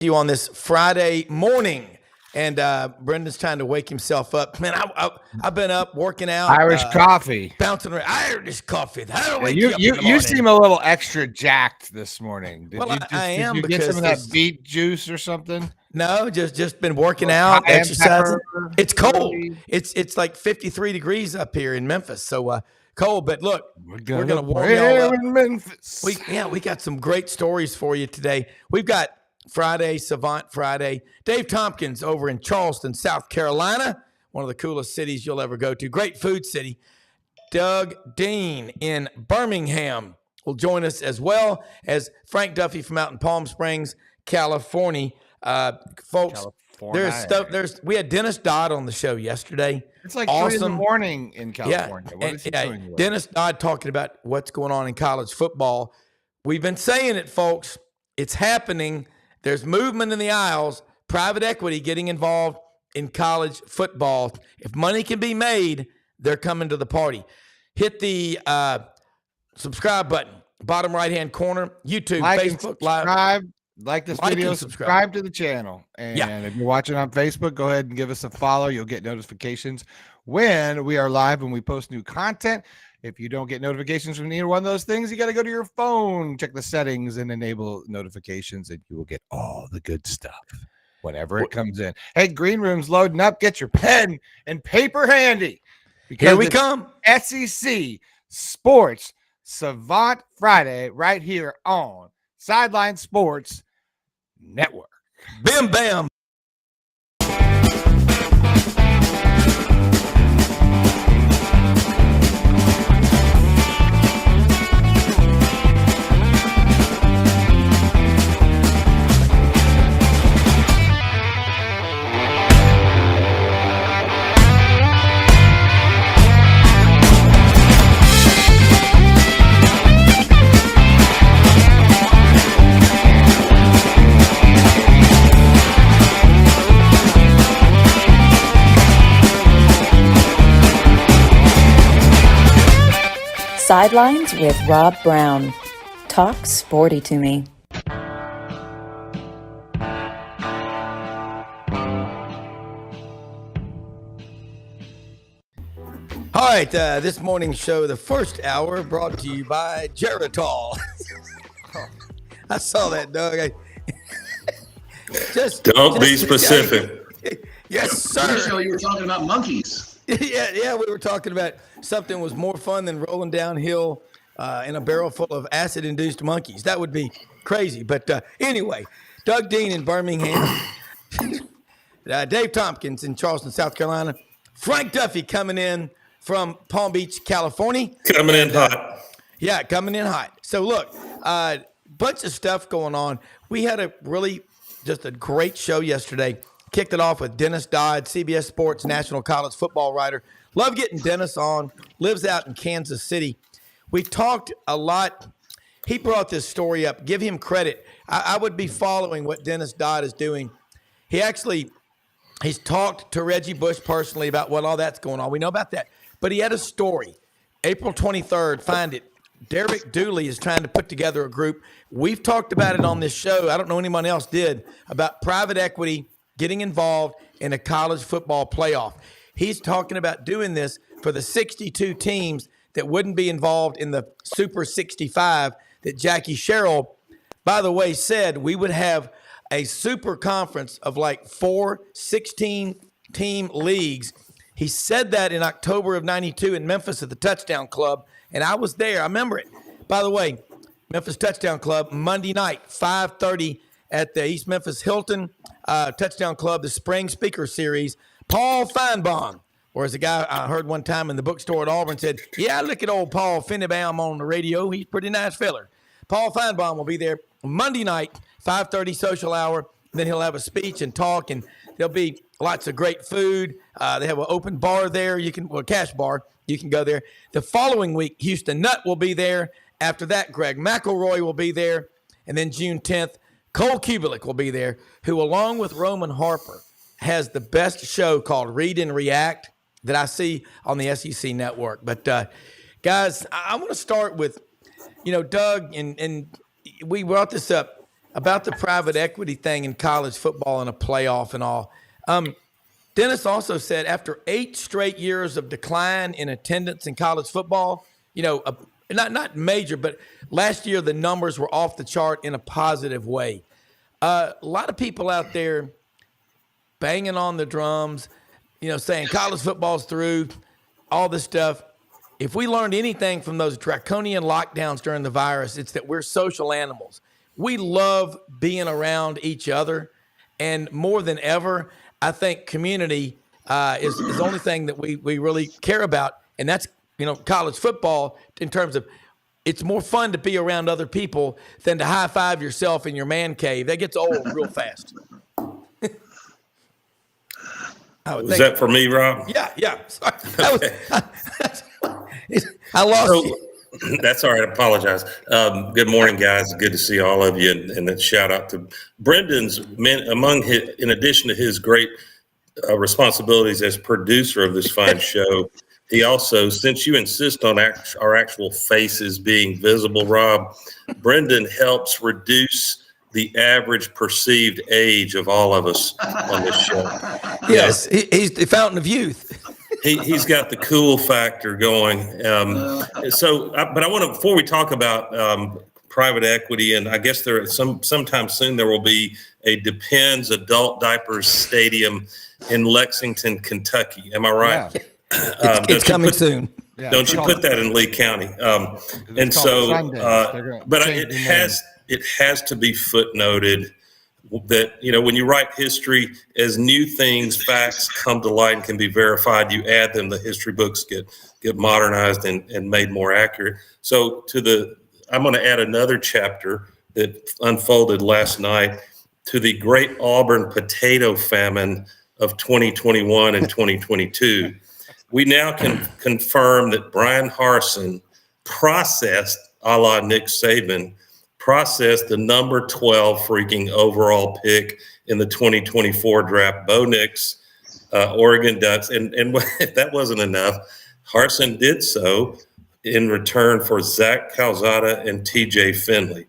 You on this Friday morning, and Brendan's trying to wake himself up. Man, I've been up working out, Irish coffee, bouncing around. Irish coffee. That'll wake you up in the you morning. seem a little extra jacked this morning. Did I am did you get because some of that beet juice or something? No, just been working out, Cayenne exercising. pepper, It's cold. really? It's like 53 degrees up here in Memphis, so cold. But look, we're gonna warm pray y'all up. in Memphis. We got some great stories for you today. We've got Friday, Savant Friday. Dave Tompkins over in Charleston, South Carolina, one of the coolest cities you'll ever go to. Great food city. Doug Dean in Birmingham will join us, as well as Frank Duffy from out in Palm Springs, California. Folks, there's stuff. We had Dennis Dodd on the show yesterday. It's like 3 in the morning in California. What is he doing? Dennis Dodd talking about what's going on in college football. We've been saying it, folks. It's happening. There's movement in the aisles. Private equity getting involved in college football. If money can be made, they're coming to the party. Hit the subscribe button, bottom right-hand corner, YouTube, Facebook Live. Like this video, subscribe to the channel. And if you're watching on Facebook, go ahead and give us a follow. You'll get notifications when we are live and we post new content. If you don't get notifications from either one of those things, you got to go to your phone, check the settings, and enable notifications, and you will get all the good stuff whenever it comes in. Hey, Green Room's loading up. Get your pen and paper handy. Here we come. SEC Sports Savant Friday right here on Sideline Sports Network. Bam, bam. Sidelines with Rob Brown. Talk sporty to me. All right, this morning's show, the first hour, brought to you by Geritol. I saw that, Doug. Don't be specific. Yes, sir. Show you were talking about monkeys. Yeah, we were talking about something was more fun than rolling downhill in a barrel full of acid-induced monkeys. That would be crazy. But anyway, Doug Dean in Birmingham, Dave Tompkins in Charleston, South Carolina, Frank Duffy coming in from Palm Beach, California. Coming in hot. Yeah, coming in hot. So look, bunch of stuff going on. We had just a great show yesterday. Kicked it off with Dennis Dodd, CBS Sports national college football writer. Love getting Dennis on. Lives out in Kansas City. We talked a lot. He brought this story up. Give him credit. I would be following what Dennis Dodd is doing. He's talked to Reggie Bush personally about what all that's going on. We know about that. But he had a story. April 23rd, find it. Derek Dooley is trying to put together a group. We've talked about it on this show. I don't know anyone else did, about private equity getting involved in a college football playoff. He's talking about doing this for the 62 teams that wouldn't be involved in the Super 65 that Jackie Sherrill, by the way, said we would have a super conference of like 4 16-team leagues. He said that in October of 92 in Memphis at the Touchdown Club, and I was there. I remember it. By the way, Memphis Touchdown Club, Monday night, 5:30 at the East Memphis Hilton Touchdown Club, the Spring Speaker Series. Paul Feinbaum, or as a guy I heard one time in the bookstore at Auburn said, yeah, look at old Paul Feinbaum on the radio. He's a pretty nice fella. Paul Feinbaum will be there Monday night, 5:30 social hour. Then he'll have a speech and talk, and there'll be lots of great food. They have an open bar there. Cash bar. You can go there. The following week, Houston Nutt will be there. After that, Greg McElroy will be there. And then June 10th, Cole Kubelik will be there, who, along with Roman Harper, has the best show called Read and React that I see on the SEC network. But, guys, I want to start with, Doug, and we brought this up. about the private equity thing in college football and a playoff and all. Dennis also said after 8 straight years of decline in attendance in college football, not major, but last year the numbers were off the chart in a positive way. A lot of people out there banging on the drums, saying college football's through, all this stuff. If we learned anything from those draconian lockdowns during the virus, it's that we're social animals. We love being around each other. And more than ever, I think community is the only thing that we really care about. And that's, college football in terms of it's more fun to be around other people than to high five yourself in your man cave. That gets old real fast. Was that for me, Rob? Yeah. Sorry. I lost you. That's all right. I apologize. Good morning, guys. Good to see all of you. And a shout out to Brendan's in addition to his great responsibilities as producer of this fine show. He also, since you insist on our actual faces being visible, Rob, Brendan helps reduce the average perceived age of all of us on this show. Yes, he's the fountain of youth. He's got the cool factor going. But I want to, before we talk about private equity, and I guess sometime soon there will be a Depends adult diapers stadium in Lexington, Kentucky. Am I right? Yeah. It's coming soon. Yeah, don't you put that in Lee County? And so, but it has to be footnoted that, when you write history, as new things, facts come to light and can be verified, you add them, the history books get modernized and made more accurate. So I'm going to add another chapter that unfolded last night to the great Auburn potato famine of 2021 and 2022. We now can confirm that Brian Harsin processed, a la Nick Saban, processed the number 12 freaking overall pick in the 2024 draft. Bo Nix, Oregon Ducks. And if that wasn't enough, Harsin did so in return for Zach Calzada and TJ Finley.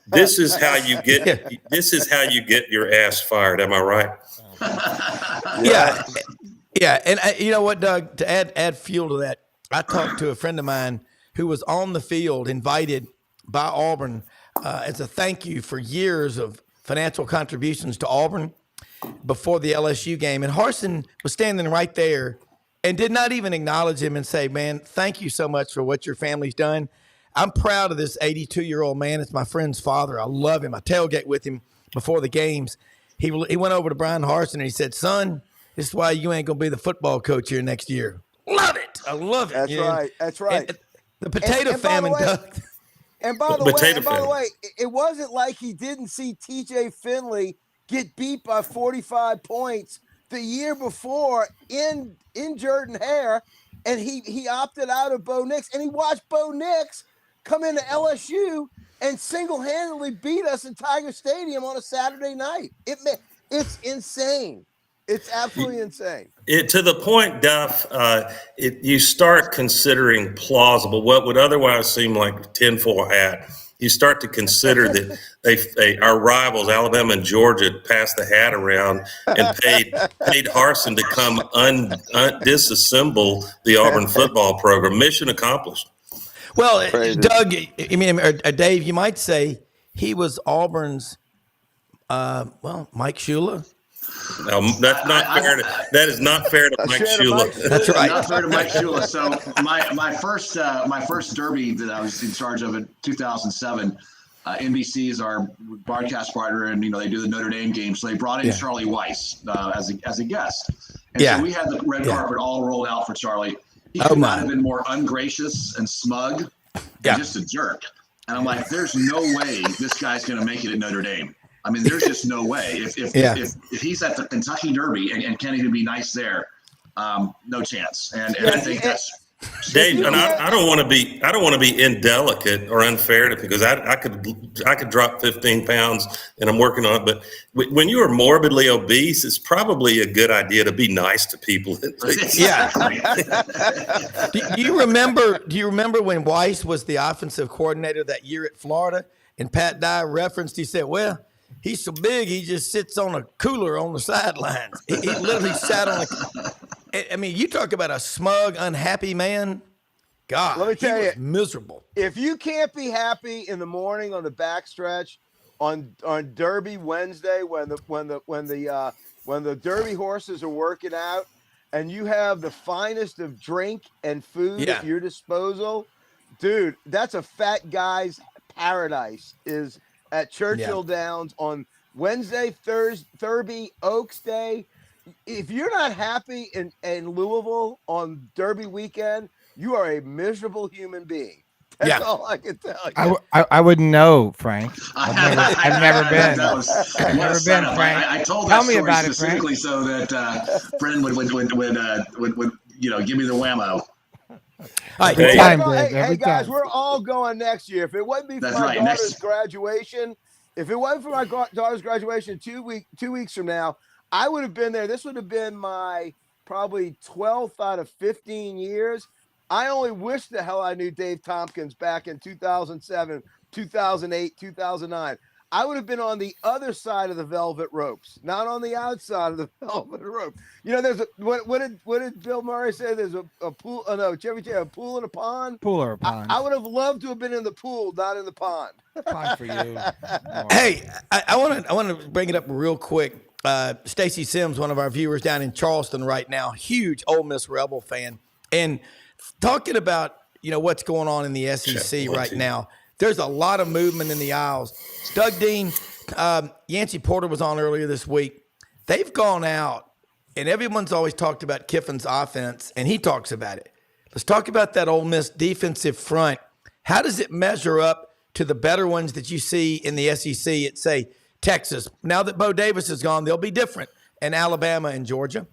This is how you get your ass fired. Am I right? Yeah. Yeah. And you know what, Doug, to add fuel to that, I talked to a friend of mine who was on the field, invited by Auburn as a thank you for years of financial contributions to Auburn before the LSU game. And Harsin was standing right there and did not even acknowledge him and say, man, thank you so much for what your family's done. I'm proud of this 82-year-old man. It's my friend's father. I love him. I tailgate with him before the games. He went over to Brian Harsin and he said, son, this is why you ain't going to be the football coach here next year. Love it. I love it. That's right. That's right. And the potato famine, Doug. And by the way, it wasn't like he didn't see TJ Finley get beat by 45 points the year before in Jordan-Hare, and he opted out of Bo Nix, and he watched Bo Nix come into LSU and single-handedly beat us in Tiger Stadium on a Saturday night. It's insane. It's absolutely insane. To the point, Duff, you start considering plausible what would otherwise seem like tinfoil hat. You start to consider that our rivals, Alabama and Georgia, passed the hat around and paid Harsin to come disassemble the Auburn football program. Mission accomplished. Well, Doug, or Dave, you might say he was Auburn's, Mike Shula. That's not fair. That is not fair to Mike Shula. That's right. Not fair to Mike Shula. So my first derby that I was in charge of in 2007, NBC is our broadcast partner, and they do the Notre Dame game. So they brought in Charlie Weiss as a guest, and so we had the red carpet all rolled out for Charlie. He could not have been more ungracious and smug, and just a jerk. And I'm like, there's no way this guy's going to make it at Notre Dame. I mean, there's just no way. If he's at the Kentucky Derby and can't even be nice there, no chance. And I think that's Dave. And I don't want to be indelicate or unfair to, because I could drop 15 pounds and I'm working on it. But when you are morbidly obese, it's probably a good idea to be nice to people. Yeah. Do you remember when Weiss was the offensive coordinator that year at Florida? and Pat Dye referenced, he said, well, he's so big, he just sits on a cooler on the sidelines. He literally sat on I mean, you talk about a smug, unhappy man. God, let me tell you, miserable. If you can't be happy in the morning on the backstretch on Derby Wednesday when the Derby horses are working out, and you have the finest of drink and food at your disposal, dude, that's a fat guy's paradise. Is at Churchill Downs on Wednesday, Thursday, Oaks Day. If you're not happy in Louisville on Derby weekend, you are a miserable human being. That's all I can tell you. I wouldn't know, Frank. I've never been. I've never been, Frank. I told that story about specifically so that Bren would give me the whammo. Hey guys, we're all going next year. If it wasn't be for my daughter's graduation, 2 weeks from now, I would have been there. This would have been my probably 12th out of 15 years. I only wish the hell I knew Dave Tompkins back in 2007, 2008, 2009. I would have been on the other side of the velvet ropes, not on the outside of the velvet rope. You know, there's what did Bill Murray say? There's a pool. Oh no, Chevy Chase, a pool and a pond. Pool or a pond. I would have loved to have been in the pool, not in the pond. Pond for you. Hey, I want to bring it up real quick. Stacy Sims, one of our viewers down in Charleston right now, huge Ole Miss Rebel fan, and talking about what's going on in the SEC right now. There's a lot of movement in the aisles. Doug Dean, Yancey Porter was on earlier this week. They've gone out, and everyone's always talked about Kiffin's offense, and he talks about it. Let's talk about that Ole Miss defensive front. How does it measure up to the better ones that you see in the SEC at, say, Texas? Now that Bo Davis is gone, they'll be different. And Alabama and Georgia.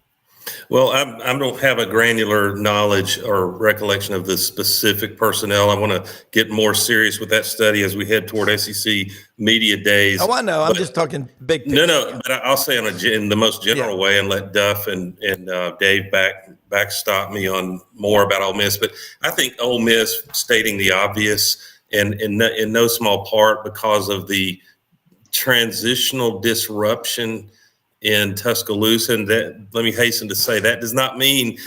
Well, I don't have a granular knowledge or recollection of the specific personnel. I want to get more serious with that study as we head toward SEC media days. Oh, I know. I'm just talking big picture. No, but I'll say in the most general way and let Duff and Dave backstop me on more about Ole Miss. But I think Ole Miss, stating the obvious, and in no small part because of the transitional disruption in Tuscaloosa, and that, let me hasten to say, that does not mean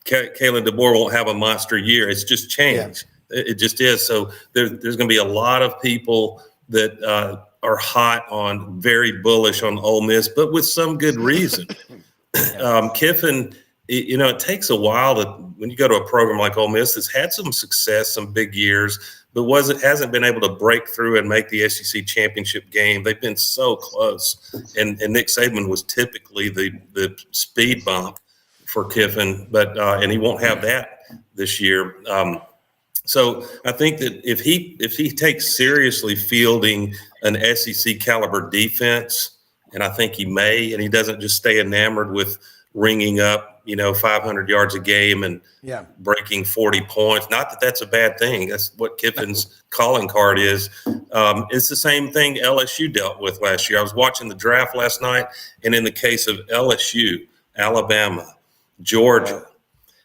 Kalen DeBoer won't have a monster year. It's just change. Yeah. It just is. So there's going to be a lot of people that are hot on, very bullish on Ole Miss, but with some good reason. Kiffin, it takes a while when you go to a program like Ole Miss that's had some success, some big years, but hasn't been able to break through and make the SEC championship game. They've been so close, and Nick Saban was typically the speed bump for Kiffin, and he won't have that this year. So I think that if he takes seriously fielding an SEC caliber defense, and I think he may, and he doesn't just stay enamored with ringing up 500 yards a game and breaking 40 points. Not that that's a bad thing. That's what Kiffin's calling card is. It's the same thing LSU dealt with last year. I was watching the draft last night, and in the case of LSU, Alabama, Georgia,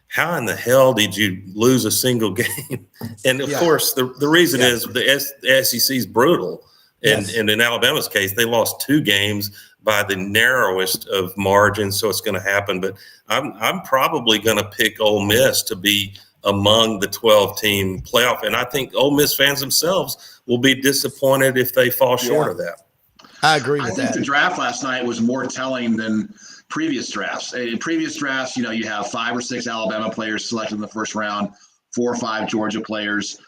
how in the hell did you lose a single game? And of course, the reason is the SEC is brutal. And in Alabama's case, they lost 2 games by the narrowest of margins, so it's going to happen. But I'm probably going to pick Ole Miss to be among the 12-team playoff, and I think Ole Miss fans themselves will be disappointed if they fall short of that. I agree with that. I think the draft last night was more telling than previous drafts. In previous drafts, you have 5 or 6 Alabama players selected in the first round, 4 or 5 Georgia players.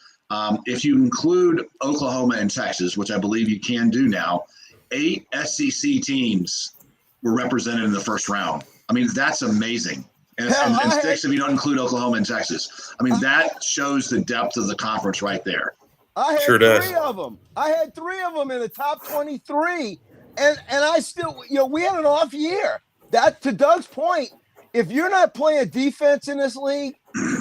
If you include Oklahoma and Texas, which I believe you can do now, 8 SEC teams were represented in the first round. I mean, that's amazing. And 6 if you don't include Oklahoma and Texas. I mean, that shows the depth of the conference right there. I had three of them. I had 3 of them in the top 23. And I still, we had an off year. That, to Doug's point, if you're not playing defense in this league,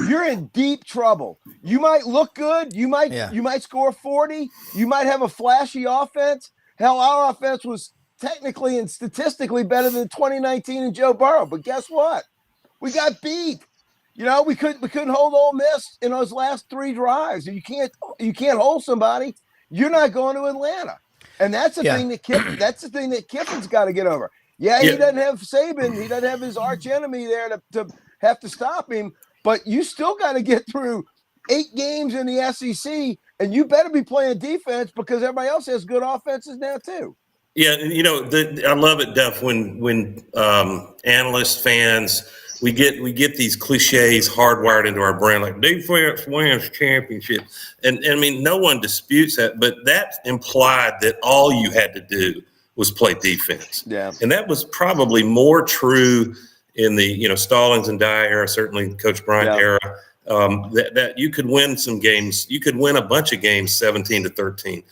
you're in deep trouble. You might look good. You might score 40. You might have a flashy offense. Hell, our offense was technically and statistically better than 2019 and Joe Burrow. But guess what? We got beat. We couldn't hold Ole Miss in those last 3 drives. You can't hold somebody. you're not going to Atlanta. And that's the thing that Kiffin's got to get over. He doesn't have Saban. He doesn't have his arch enemy there to have to stop him. But you still got to get through 8 games in the SEC, and you better be playing defense because everybody else has good offenses now too. Yeah, I love it, Duff, when analyst fans we get these cliches hardwired into our brain, like defense wins championship, and I mean no one disputes that, but that implied that all you had to do was play defense. Yeah, and that was probably more true in the Stallings and Dye era, certainly Coach Bryant era. That you could win some games, you could win a bunch of games 17-13.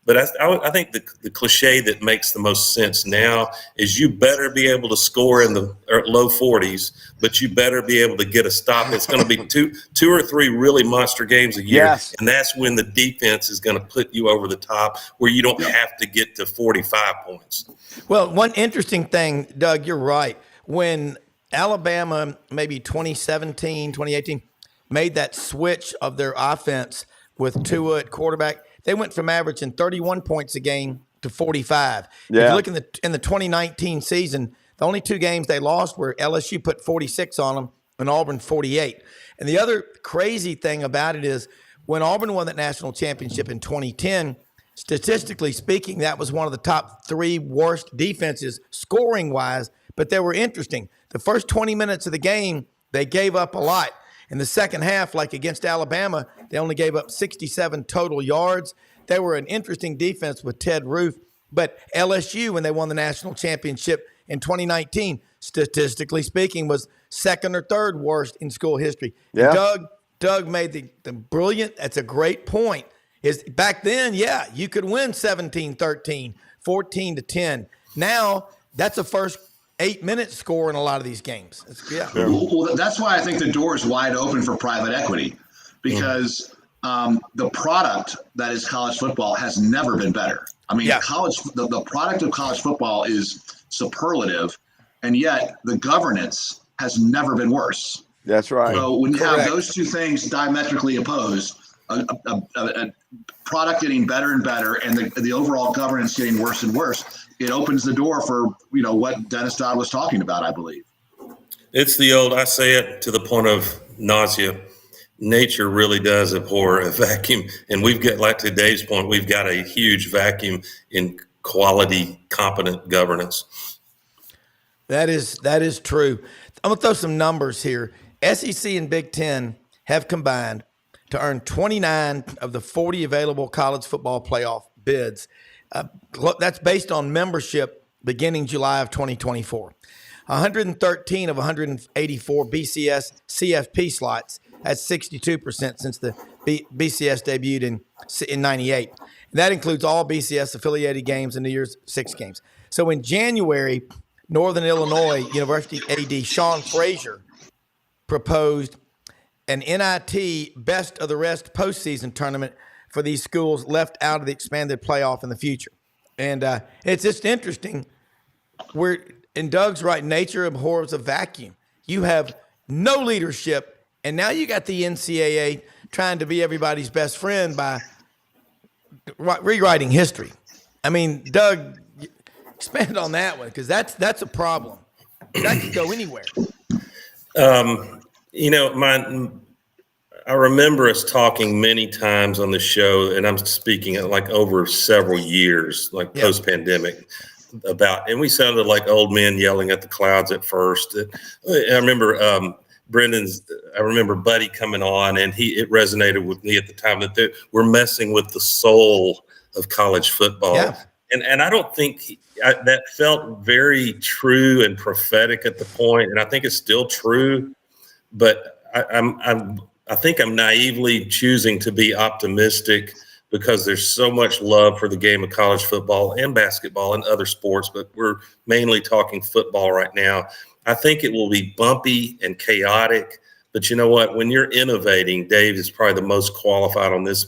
But I think the cliche that makes the most sense now is you better be able to score in the low 40s, but you better be able to get a stop. It's going to be two or three really monster games a year, and that's when the defense is going to put you over the top where you don't have to get to 45 points. Well, one interesting thing, Doug, you're right. When Alabama, maybe 2017, 2018, made that switch of their offense with Tua at quarterback, they went from averaging 31 points a game to 45. Yeah. If you look in the 2019 season, the only 2 games they lost were LSU put 46 on them and Auburn 48. And the other crazy thing about it is when Auburn won that national championship in 2010, statistically speaking, that was one of the top 3 worst defenses scoring-wise, but they were interesting. The first 20 minutes of the game, they gave up a lot. In the second half, like against Alabama, they only gave up 67 total yards. They were an interesting defense with Ted Roof. But LSU, when they won the national championship in 2019, statistically speaking, was second or third worst in school history. Yeah. Doug made the brilliant, that's a great point, is back then, you could win 17-13, 14-10. Now, that's a first 8-minute score in a lot of these games. Well, that's why I think the door is wide open for private equity, because the product that is college football has never been better. I mean, the product of college football is superlative, and yet the governance has never been worse. That's right. So when you have those two things diametrically opposed, a product getting better and better, and the overall governance getting worse and worse, it opens the door for what Dennis Dodd was talking about, I believe. It's the old, I say it to the point of nausea. Nature really does abhor a vacuum, and we've got, like to Dave's point, we've got a huge vacuum in quality, competent governance. That is true. I'm gonna throw some numbers here. SEC and Big Ten have combined to earn 29 of the 40 available college football playoff bids. That's based on membership beginning July of 2024. 113 of 184 BCS CFP slots. That's 62% since the BCS debuted in 98. That includes all BCS affiliated games and New Year's 6 games. So in January, Northern Illinois University AD Sean Frazier proposed an NIT best of the rest postseason tournament for these schools left out of the expanded playoff in the future. And it's just interesting. We're in Doug's right, nature abhors a vacuum. You have no leadership, and now you got the NCAA trying to be everybody's best friend by rewriting history. I mean, Doug, expand on that one, because that's a problem. That could go anywhere. I remember us talking many times on the show, and I'm speaking like over several years, like post-pandemic, and we sounded like old men yelling at the clouds at first. I remember I remember Buddy coming on, and it resonated with me at the time that we're messing with the soul of college football. Yeah. And I don't think that felt very true and prophetic at the point, and I think it's still true, but I think I'm naively choosing to be optimistic because there's so much love for the game of college football and basketball and other sports, but we're mainly talking football right now. I think it will be bumpy and chaotic, but you know what? When you're innovating, Dave is probably the most qualified on this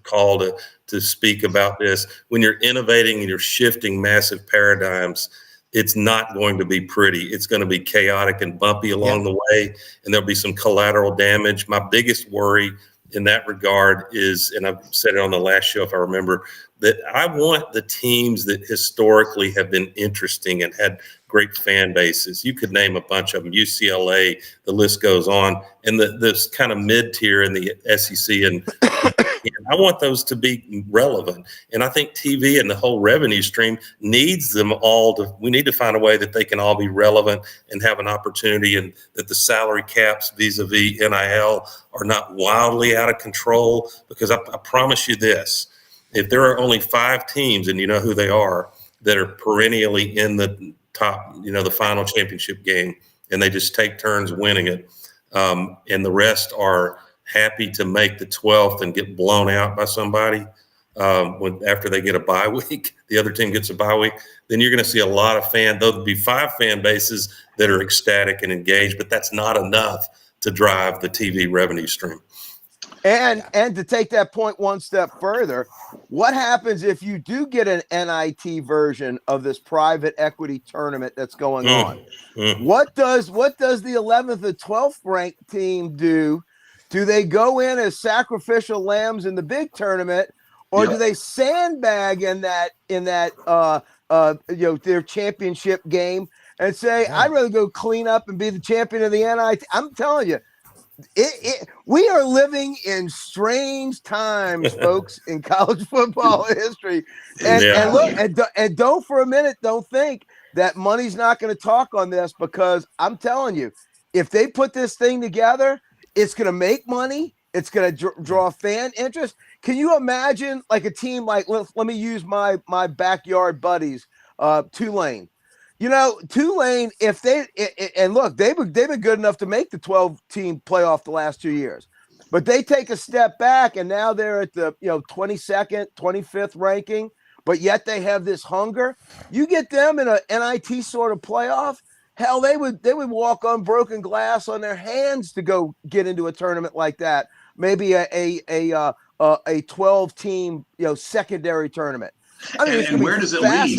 call to speak about this. When you're innovating and you're shifting massive paradigms, it's not going to be pretty. It's going to be chaotic and bumpy along the way, and there'll be some collateral damage. My biggest worry in that regard is, and I've said it on the last show if I remember, that I want the teams that historically have been interesting and had great fan bases. You could name a bunch of them, UCLA, the list goes on, and this kind of mid-tier in the SEC. And I want those to be relevant. And I think TV and the whole revenue stream needs them all we need to find a way that they can all be relevant and have an opportunity, and that the salary caps vis-a-vis NIL are not wildly out of control. Because I promise you this, if there are only 5 teams, and you know who they are, that are perennially in the top, the final championship game, and they just take turns winning it, and the rest are happy to make the 12th and get blown out by somebody after they get a bye week, the other team gets a bye week, then you're going to see a lot of there'll be 5 fan bases that are ecstatic and engaged, but that's not enough to drive the TV revenue stream. And to take that point one step further, what happens if you do get an NIT version of this private equity tournament that's going on? What does the 11th and 12th ranked team do? Do they go in as sacrificial lambs in the big tournament, or do they sandbag in that their championship game and say, I'd rather go clean up and be the champion of the NIT? I'm telling you, we are living in strange times, folks, in college football history. And look, and don't for a minute, don't think that money's not going to talk on this, because I'm telling you, if they put this thing together, it's going to make money. It's going to draw fan interest. Can you imagine like a team like, let me use my backyard buddies, Tulane. Tulane, if they've been good enough to make the 12-team playoff the last 2 years, but they take a step back and now they're at the 22nd, 25th ranking, but yet they have this hunger. You get them in a NIT sort of playoff, hell, they would walk on broken glass on their hands to go get into a tournament like that. Maybe a 12-team secondary tournament. I mean, and where does it lead?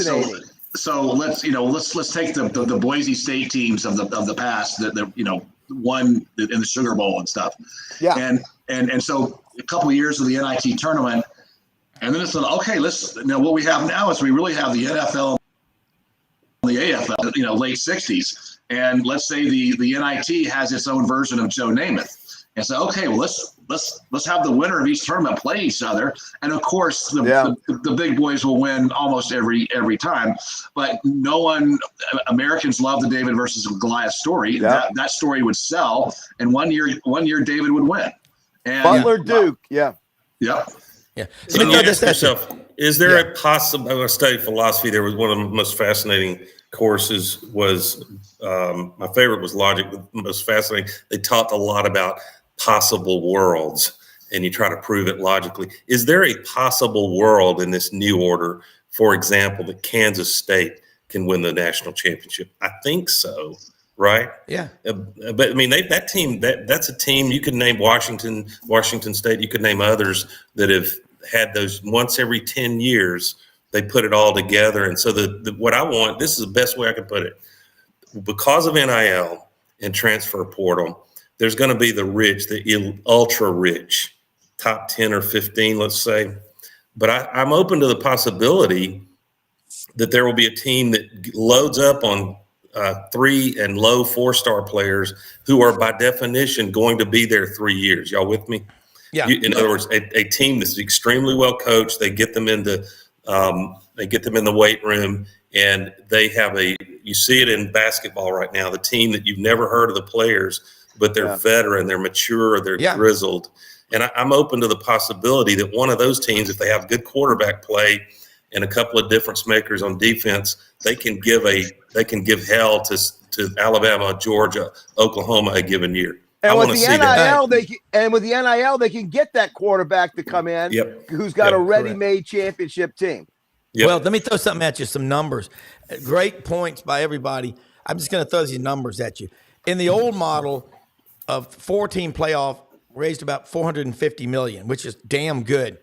So let's take the Boise State teams of the past that won in the Sugar Bowl and stuff. Yeah. And so a couple of years of the NIT tournament, and then it's okay. What we have now is we really have the NFL, the AFL, late 60s, and let's say the NIT has its own version of Joe Namath, and so okay, well let's have the winner of each tournament play each other, and of course the big boys will win almost every time, but Americans love the David versus Goliath story. That story would sell, and one year David would win. And Butler Duke, yeah. So you ask yourself, is there a possible? I studied philosophy. There was one of the most fascinating courses was my favorite was logic. The most fascinating. They taught a lot about possible worlds, and you try to prove it logically. Is there a possible world in this new order, for example, that Kansas State can win the national championship? I think so. Right. Yeah. But I mean, that team, that's a team you could name Washington State. You could name others that have had those once every 10 years. They put it all together. And so what I want, this is the best way I can put it. Because of NIL and transfer portal, there's going to be the rich, the ultra rich, top 10 or 15, let's say. But I'm open to the possibility that there will be a team that loads up on 3 and low 4-star players who are by definition going to be there 3 years. Y'all with me? Yeah. In other words, a team that's extremely well coached. They get them in the weight room, and they have you see it in basketball right now, the team that you've never heard of the players, but they're veteran, they're mature, they're grizzled. And I'm open to the possibility that one of those teams, if they have good quarterback play and a couple of difference makers on defense, they can give hell to Alabama, Georgia, Oklahoma a given year. And with the NIL, they can get that quarterback to come in who's got a ready-made championship team. Yep. Well, let me throw something at you, some numbers. Great points by everybody. I'm just going to throw these numbers at you. In the old model of 4-team playoff, raised about $450 million, which is damn good.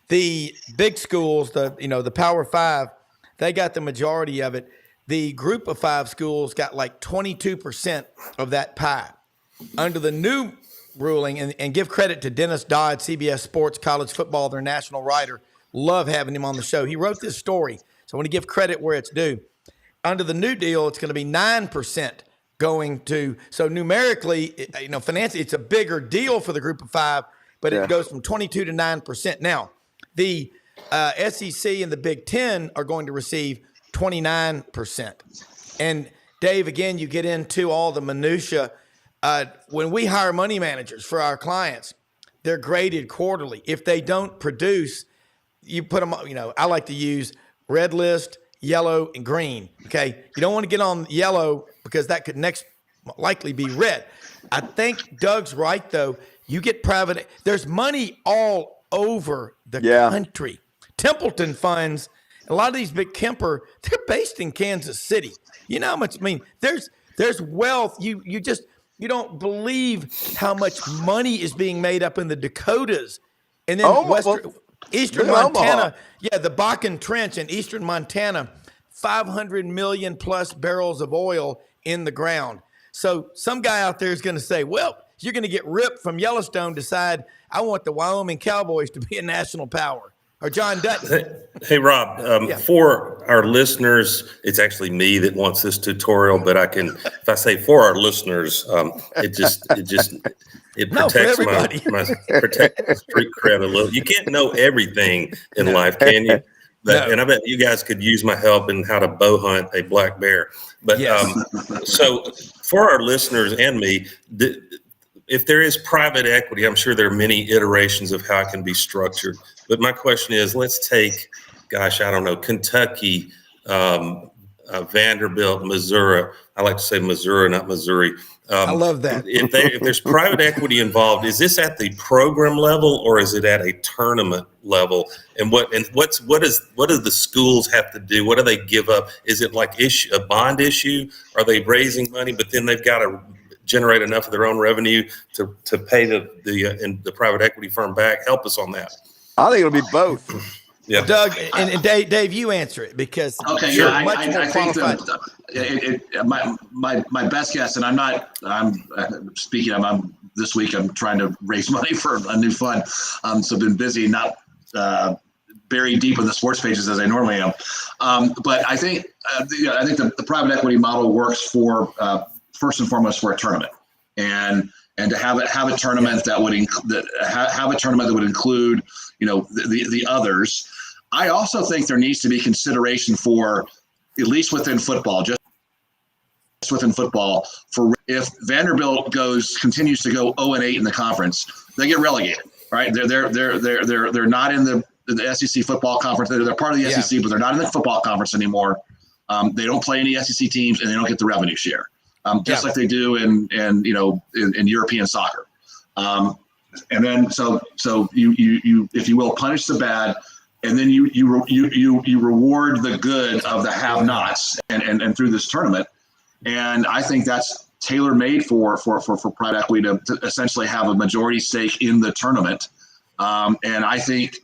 The big schools, the Power 5, they got the majority of it. The group of 5 schools got like 22% of that pie. Under the new ruling, and give credit to Dennis Dodd, CBS Sports College Football, their national writer. Love having him on the show. He wrote this story, so I want to give credit where it's due. Under the new deal, it's going to be 9% going to, so numerically, financially, it's a bigger deal for the group of five, but it goes from 22 to 9%. Now, the SEC and the Big Ten are going to receive 29%. And Dave, again, you get into all the minutia. When we hire money managers for our clients, they're graded quarterly. If they don't produce, you put them, I like to use red list, yellow, and green. Okay. You don't want to get on yellow because that could next likely be red. I think Doug's right, though. You get private, there's money all over the country. Templeton funds, a lot of these big Kemper, they're based in Kansas City. You know how much, there's wealth. You don't believe how much money is being made up in the Dakotas. And then eastern Montana, the Bakken Trench in eastern Montana, 500 million plus barrels of oil in the ground. So some guy out there is going to say, well, you're going to get ripped from Yellowstone, decide, I want the Wyoming Cowboys to be a national power. Or John Dutton. Hey, Rob, for our listeners, it's actually me that wants this tutorial, but I can, if I say for our listeners, it protects my street cred a little. You can't know everything in life, can you? And I bet you guys could use my help in how to bow hunt a black bear. But so for our listeners and me, if there is private equity, I'm sure there are many iterations of how it can be structured. But my question is, let's take, Kentucky, Vanderbilt, Missouri. I like to say Missouri, not Missouri. I love that. If there's private equity involved, is this at the program level or is it at a tournament level? And what do the schools have to do? What do they give up? Is it like a bond issue? Are they raising money, but then they've got to generate enough of their own revenue to pay the private equity firm back? Help us on that. I think it'll be both. Yeah, Doug and Dave, you answer it because I think my best guess, and this week I'm trying to raise money for a new fund, so I've been busy, not buried deep in the sports pages as I normally am. But I think the private equity model works for first and foremost for a tournament, and to have a tournament that would include the others. I also think there needs to be consideration for, at least within football, for if Vanderbilt continues to go 0-8 in the conference, they get relegated, right? They're not in the SEC football conference. They're part of the SEC, but they're not in the football conference anymore. They don't play any SEC teams, and they don't get the revenue share, just like they do in European soccer. And then so you if you will punish the bad, and then you reward the good of the have-nots and through this tournament. And I think that's tailor-made for private equity to essentially have a majority stake in the tournament. And I think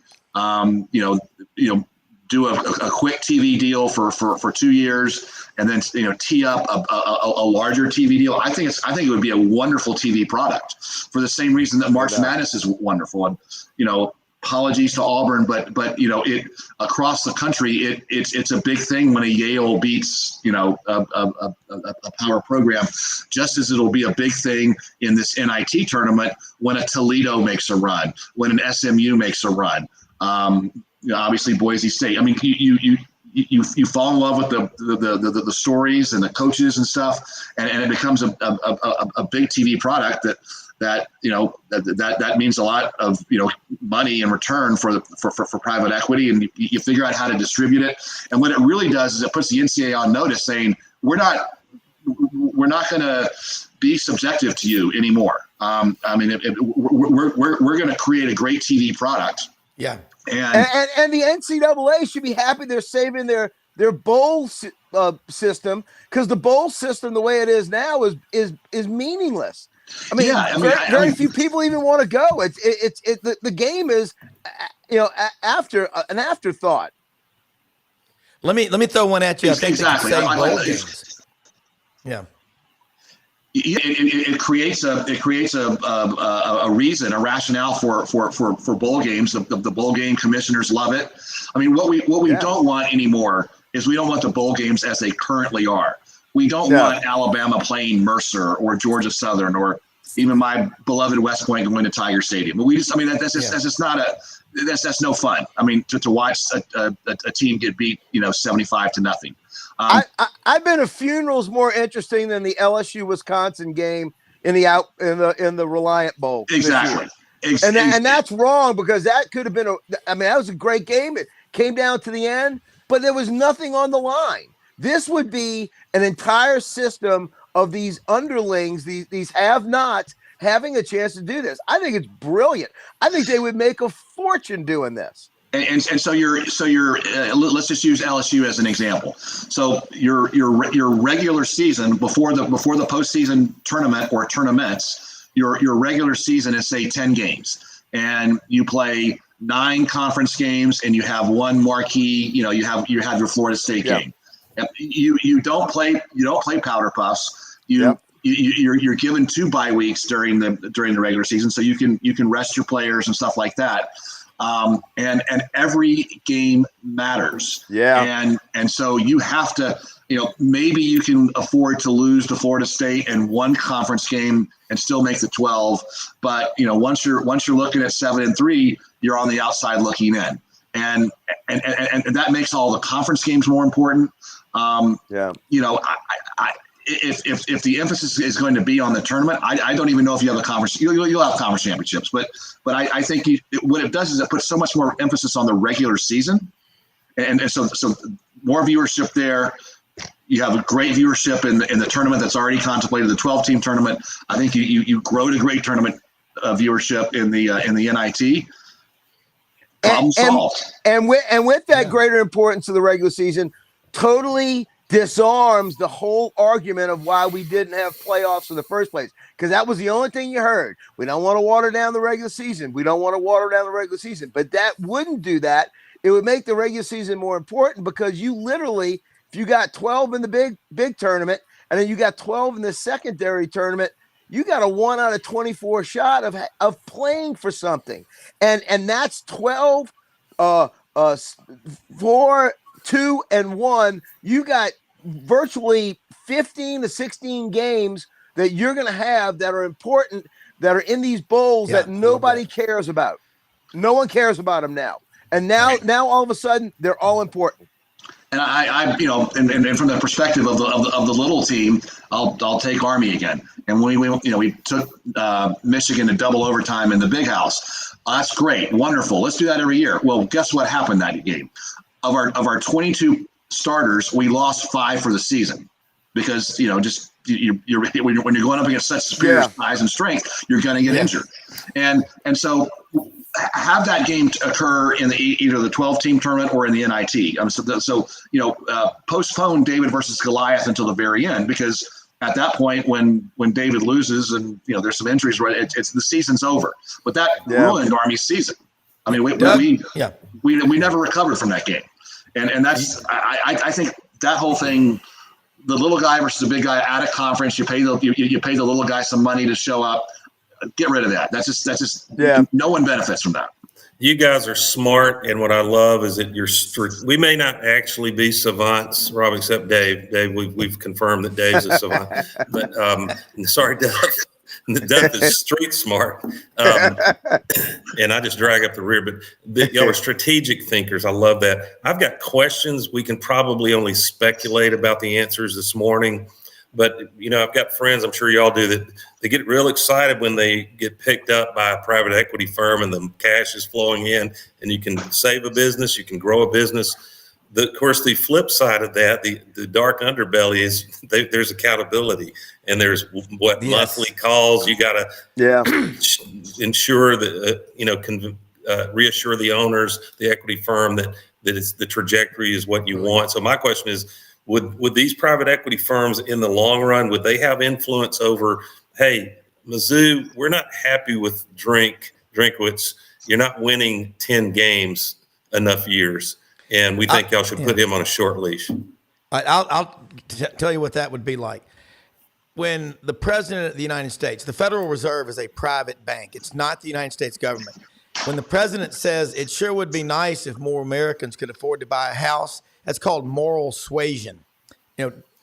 do a quick TV deal for 2 years, and then tee up a larger TV deal. I think it would be a wonderful TV product for the same reason that March Madness is wonderful. And apologies to Auburn, but it across the country it's a big thing when a Yale beats a power program, just as it'll be a big thing in this NIT tournament when a Toledo makes a run, when an SMU makes a run. Obviously Boise State. I mean, you fall in love with the stories and the coaches and stuff, and it becomes a big TV product that means a lot of money in return for private equity, and you figure out how to distribute it. And what it really does is it puts the NCAA on notice, saying we're not going to be subjective to you anymore. We're going to create a great TV product. Yeah. And the NCAA should be happy they're saving their bowl system, because the bowl system, the way it is now, is meaningless. I mean, very few people even want to go. The game is, after an afterthought. Let me throw one at you. I think exactly. bowl games. Yeah. it creates a reason, a rationale for bowl games. The bowl game commissioners love it. I mean, what we don't want anymore is we don't want the bowl games as they currently are. We don't want Alabama playing Mercer or Georgia Southern or even my beloved West Point going to Tiger Stadium. But that's no fun. I mean, to watch a team get beat, 75-0. I've been to funerals more interesting than the LSU Wisconsin game in the Reliant Bowl. Exactly. And that's wrong, because that could have been that was a great game. It came down to the end, but there was nothing on the line. This would be an entire system of these underlings, these have-nots, having a chance to do this. I think it's brilliant. I think they would make a fortune doing this. And so you're let's just use LSU as an example. So your regular season before the postseason tournament or tournaments, your regular season is, say, 10 games, and you play 9 conference games, and you have one marquee. You have your Florida State game. You don't play powder puffs. You're given 2 bye weeks during the regular season, so you can rest your players and stuff like that. And every game matters. Yeah. And so you have to, maybe you can afford to lose to Florida State in one conference game and still make the 12. But, once you're looking at 7-3, you're on the outside looking in. And that makes all the conference games more important. If the emphasis is going to be on the tournament, I don't even know if you have a conference. You'll have conference championships, but I think what it does is it puts so much more emphasis on the regular season, and so more viewership there. You have a great viewership in the tournament that's already contemplated, the 12-team tournament. I think you grow to great tournament viewership in the NIT. Problem solved. And with that greater importance of the regular season, totally disarms the whole argument of why we didn't have playoffs in the first place, because that was the only thing you heard. We don't want to water down the regular season. We don't want to water down the regular season. But that wouldn't do that. It would make the regular season more important, because you literally, if you got 12 in the big tournament and then you got 12 in the secondary tournament, you got a 1 out of 24 shot of playing for something. And that's 12, 4, 2, and 1. You got virtually 15 to 16 games that you're going to have that are important, that are in these bowls that nobody cares about. No one cares about them now. And now all of a sudden they're all important. And I and from the perspective of the little team, I'll take Army again. And we took Michigan to double overtime in the Big House. That's great, wonderful. Let's do that every year. Well, guess what happened that game? Of our 22 starters, we lost 5 for the season, because when you're going up against such superior size and strength, you're going to get injured. And so have that game occur in either the 12-team tournament or in the NIT. Postpone David versus Goliath until the very end, because at that point, when David loses and there's some injuries, right, it's the season's over. But that ruined Army's season. I mean, we never recovered from that game, and that's I think that whole thing, the little guy versus the big guy at a conference, you pay the little guy some money to show up. Get rid of that. That's just no one benefits from that. You guys are smart, and what I love is that we may not actually be savants, Rob, except Dave. Dave, we've confirmed that Dave's a savant. But sorry, Duff. Duff is street smart, and I just drag up the rear. But y'all are strategic thinkers. I love that. I've got questions. We can probably only speculate about the answers this morning. But, I've got friends, I'm sure y'all do, that they get real excited when they get picked up by a private equity firm and the cash is flowing in, and you can save a business, you can grow a business. Of course, the flip side of that, the dark underbelly is there's accountability, and there's monthly calls. You got to ensure that, reassure the owners, the equity firm that it's the trajectory is what you want. So my question is, Would these private equity firms in the long run, would they have influence over, hey, Mizzou, we're not happy with Drinkwitz. You're not winning 10 games enough years, and we think y'all should put him on a short leash. I'll tell you what that would be like. when the president of the United States, the Federal Reserve is a private bank. It's not the United States government. When the president says it sure would be nice if more Americans could afford to buy a house, that's called moral suasion.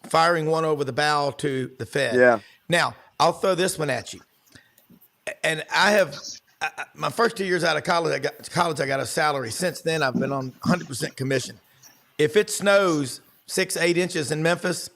Firing one over the bow to the Fed. Yeah. Now, I'll throw this one at you. And my first 2 years out of college, I got a salary. Since then, I've been on 100% commission. If it snows 6-8 inches in Memphis,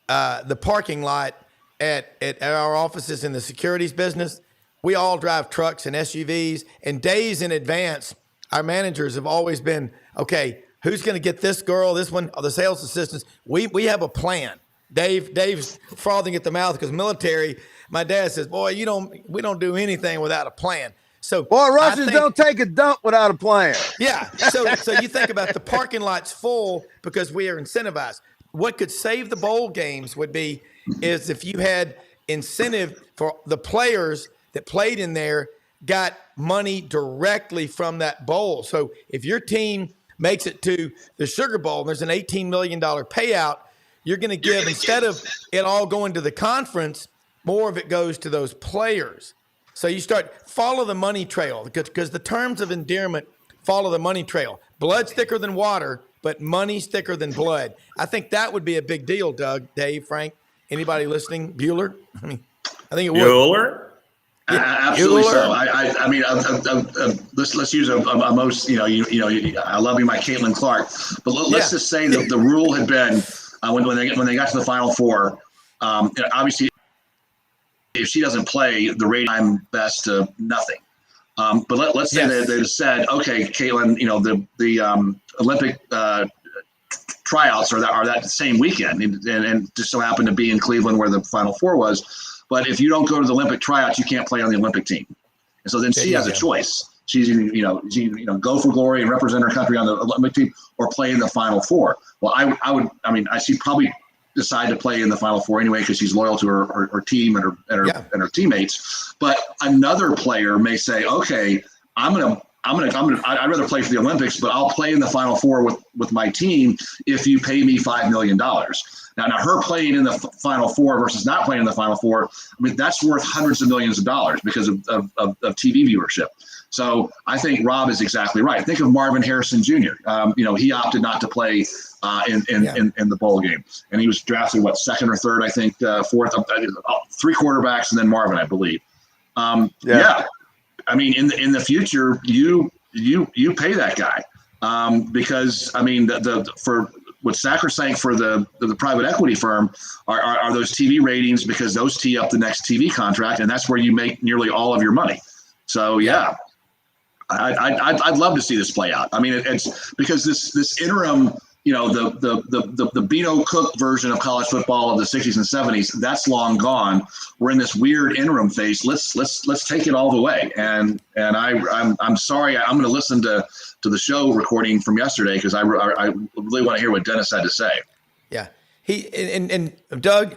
the parking lot at our offices in the securities business, we all drive trucks and SUVs. And days in advance, our managers have always been, okay, who's going to get this girl, this one, or the sales assistants? We have a plan. Dave's frothing at the mouth because military. My dad says, boy, we don't do anything without a plan. So, boy, Russians don't take a dump without a plan. Yeah. So you think about the parking lot's full because we are incentivized. What could save the bowl games is if you had incentive for the players that played in there got money directly from that bowl. So if your team makes it to the Sugar Bowl and there's an $18 million payout, you're going to give, instead of it all going to the conference, more of it goes to those players. So you follow the money trail because the terms of endearment follow the money trail. Blood's thicker than water, but money's thicker than blood. I think that would be a big deal, Doug, Dave, Frank, anybody listening? Bueller? I think it would. Bueller? Yeah. Absolutely Bueller. So. Let's use a most, I love you, my Caitlin Clark, but let's just say that the rule had been when they got to the Final Four, obviously, if she doesn't play, the rating time best to nothing. But let's say they just said, okay, Caitlin, the Olympic tryouts are that same weekend, and just so happened to be in Cleveland where the Final Four was. But if you don't go to the Olympic tryouts, you can't play on the Olympic team. And so then she has a choice. She's go for glory and represent her country on the Olympic team, or play in the Final Four. Well, she'd probably decide to play in the Final Four anyway because she's loyal to her team and her teammates. But another player may say, okay, I'd rather play for the Olympics, but I'll play in the Final Four with my team if you pay me $5 million. Now her playing in the Final Four versus not playing in the Final Four, that's worth hundreds of millions of dollars because of TV viewership. So I think Rob is exactly right. Think of Marvin Harrison Jr. He opted not to play in the bowl game, and he was drafted second or third, I think, fourth. 3 quarterbacks, and then Marvin, I believe. In the future, you pay that guy because for what's sacrosanct for the private equity firm are those TV ratings, because those tee up the next TV contract, and that's where you make nearly all of your money. So I'd love to see this play out. It's because this interim, the Beano Cook version of college football of the 60s and 70s, that's long gone. We're in this weird interim phase. Let's take it all the way. And I'm sorry, I'm going to listen to the show recording from yesterday because I really want to hear what Dennis had to say. Yeah, he and Doug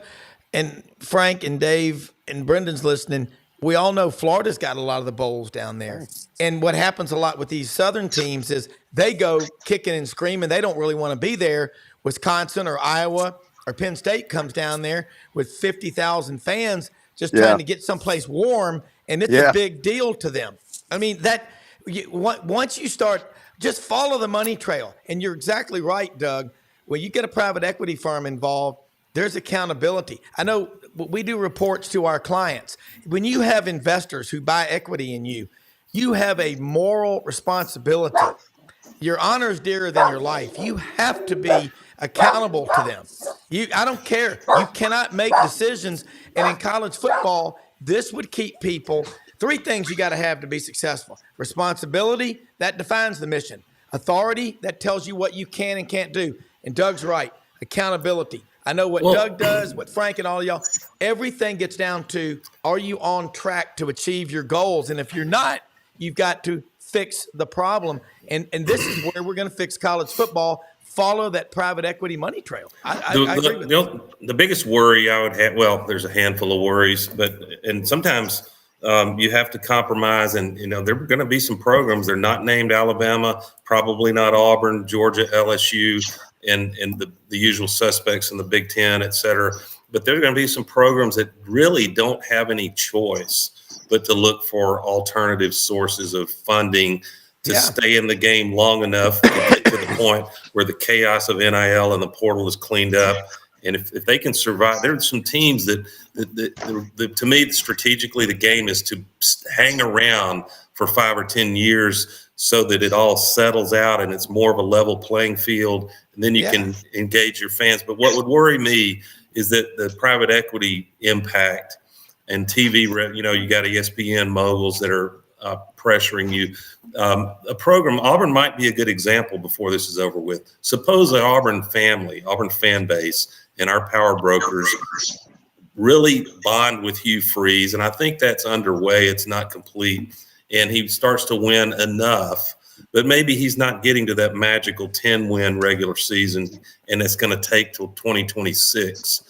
and Frank and Dave and Brendan's listening. We all know Florida's got a lot of the bowls down there. And what happens a lot with these Southern teams is they go kicking and screaming. They don't really want to be there. Wisconsin or Iowa or Penn State comes down there with 50,000 fans just trying to get someplace warm, and it's a big deal to them. Once you start, just follow the money trail. And you're exactly right, Doug. When you get a private equity firm involved, there's accountability. I know we do reports to our clients. When you have investors who buy equity in you, you have a moral responsibility. Your honor is dearer than your life. You have to be accountable to them. I don't care. You cannot make decisions. And in college football, this would keep people. 3 things you got to have to be successful. Responsibility, that defines the mission. Authority, that tells you what you can and can't do. And Doug's right. Accountability. I know what Doug does, what Frank and all of y'all. Everything gets down to, are you on track to achieve your goals? And if you're not, you've got to fix the problem. And this is where we're going to fix college football. Follow that private equity money trail. I agree with that. The biggest worry I would have, there's a handful of worries, and sometimes you have to compromise. And, there are going to be some programs. They're not named Alabama, probably not Auburn, Georgia, LSU, and the usual suspects in the Big Ten, et cetera. but there are going to be some programs that really don't have any choice but to look for alternative sources of funding to stay in the game long enough to get to the point where the chaos of NIL and the portal is cleaned up. And if they can survive, there are some teams that to me, strategically, the game is to hang around for 5 or 10 years so that it all settles out and it's more of a level playing field. And then you can engage your fans. But what would worry me is that the private equity impact and TV, you got ESPN moguls that are pressuring you. A program, Auburn might be a good example before this is over with. Suppose the Auburn fan base, and our power brokers really bond with Hugh Freeze, and I think that's underway. It's not complete, and he starts to win enough, but maybe he's not getting to that magical 10-win regular season, and it's going to take till 2026.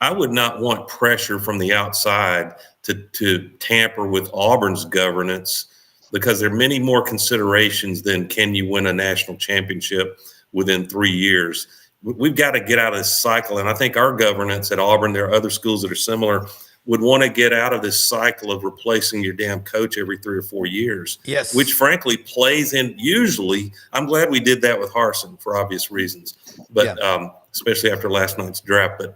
I would not want pressure from the outside to tamper with Auburn's governance, because there are many more considerations than can you win a national championship within 3 years. We've got to get out of this cycle. And I think our governance at Auburn, there are other schools that are similar, would want to get out of this cycle of replacing your damn coach every 3 or 4 years. Yes. Which frankly plays in usually. I'm glad we did that with Harsin for obvious reasons, but especially after last night's draft. But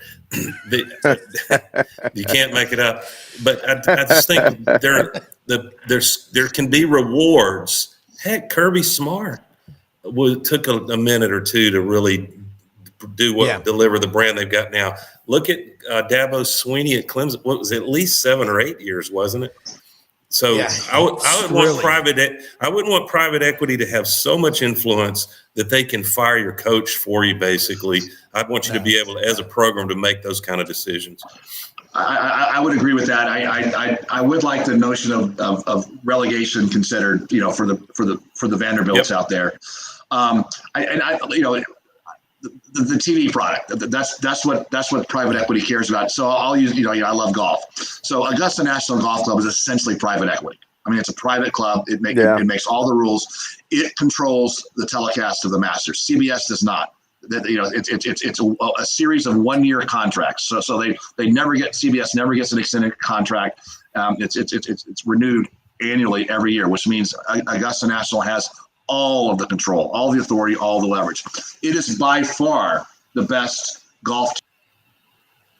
you can't make it up. But I just think there can be rewards. Heck, Kirby Smart took a minute or two to really deliver the brand they've got now. Look at Dabo Swinney at Clemson. What was it, at least 7 or 8 years, wasn't it? So I wouldn't want private equity to have so much influence that they can fire your coach for you. Basically, I'd want you to be able to, as a program, to make those kind of decisions. I would agree with that. I would like the notion of relegation considered, for the Vanderbilts out there. The TV product, that's what private equity cares about. So I'll use, I love golf. So Augusta National Golf Club is essentially private equity. I mean, it's a private club. It makes all the rules. It controls the telecast of the Masters. CBS does not. It's a series of 1-year contracts. So CBS never gets an extended contract. It's renewed annually every year, which means Augusta National has all of the control, all the authority, all the leverage. It is by far the best golf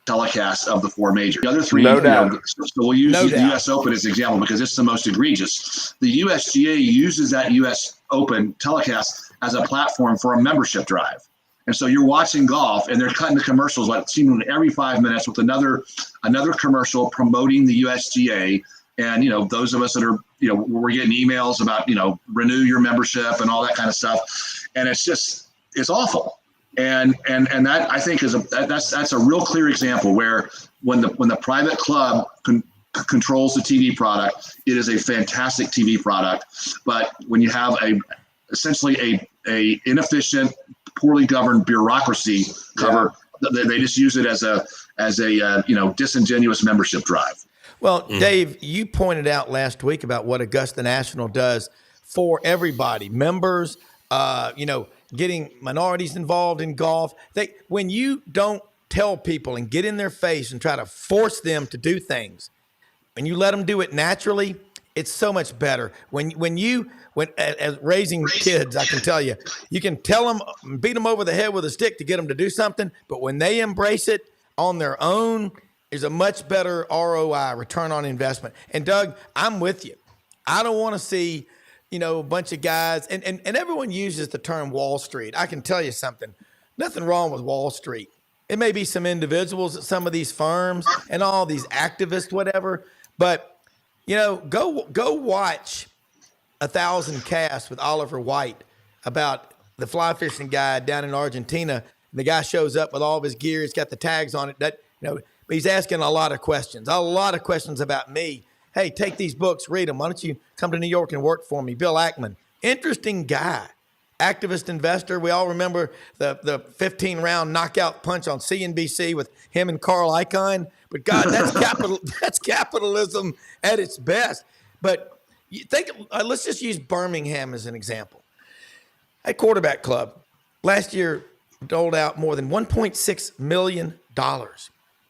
telecast of the 4 majors. The other 3, so we'll use the U.S. Open as an example because it's the most egregious. The USGA uses that U.S. Open telecast as a platform for a membership drive. And so you're watching golf and they're cutting the commercials like seemingly every 5 minutes with another commercial promoting the USGA. And, those of us that are, we're getting emails about, renew your membership and all that kind of stuff. And it's awful. And that I think that's a real clear example where when the private club controls the TV product, it is a fantastic TV product. But when you have essentially a inefficient, poorly governed bureaucracy cover, they just use it as a disingenuous membership drive. Well, Dave, you pointed out last week about what Augusta National does for everybody, members, getting minorities involved in golf. When you don't tell people and get in their face and try to force them to do things, when you let them do it naturally, it's so much better. When as raising kids, I can tell you, you can tell them, beat them over the head with a stick to get them to do something, but when they embrace it on their own, is a much better ROI, return on investment. And Doug, I'm with you. I don't want to see, a bunch of guys, and everyone uses the term Wall Street. I can tell you something. Nothing wrong with Wall Street. It may be some individuals at some of these firms and all these activists, whatever. But, go watch 1,000 Casts with Oliver White about the fly fishing guy down in Argentina. The guy shows up with all of his gear. He's got the tags on it. He's asking a lot of questions about me. Hey, take these books, read them. Why don't you come to New York and work for me? Bill Ackman, interesting guy, activist investor. We all remember the 15-round knockout punch on CNBC with him and Carl Icahn. But God, that's capitalism at its best. But you think, let's just use Birmingham as an example. At Quarterback Club, last year doled out more than $1.6 million.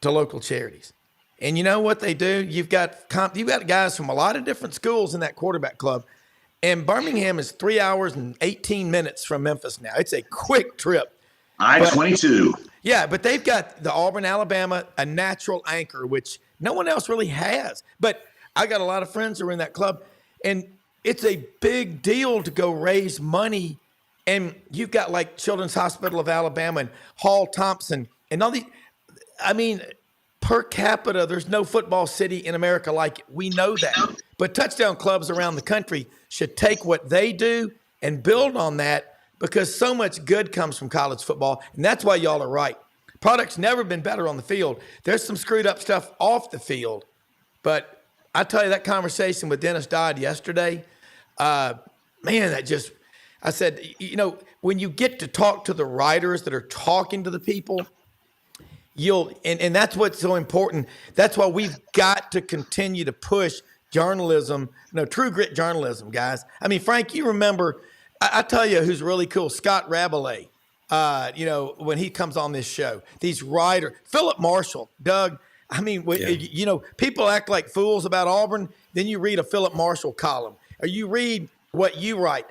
to local charities. And you know what they do? You've got guys from a lot of different schools in that quarterback club. And Birmingham is 3 hours and 18 minutes from Memphis now. It's a quick trip. I-22. Yeah, but they've got the Auburn, Alabama, a natural anchor, which no one else really has. But I got a lot of friends who are in that club, and it's a big deal to go raise money. And you've got like Children's Hospital of Alabama and Hall Thompson and all these. I mean, per capita, there's no football city in America like it. We know that. But touchdown clubs around the country should take what they do and build on that, because so much good comes from college football. And that's why y'all are right. Product's never been better on the field. There's some screwed up stuff off the field. But I tell you, that conversation with Dennis Dodd yesterday, man, I said, you know, when you get to talk to the writers that are talking to the people, and that's what's so important. That's why we've got to continue to push journalism, true grit journalism, guys. I mean, Frank, you remember, I tell you who's really cool, Scott Rabelais, when he comes on this show. These writers, Philip Marshall, Doug, I mean, people act like fools about Auburn, then you read a Philip Marshall column, or you read what you write.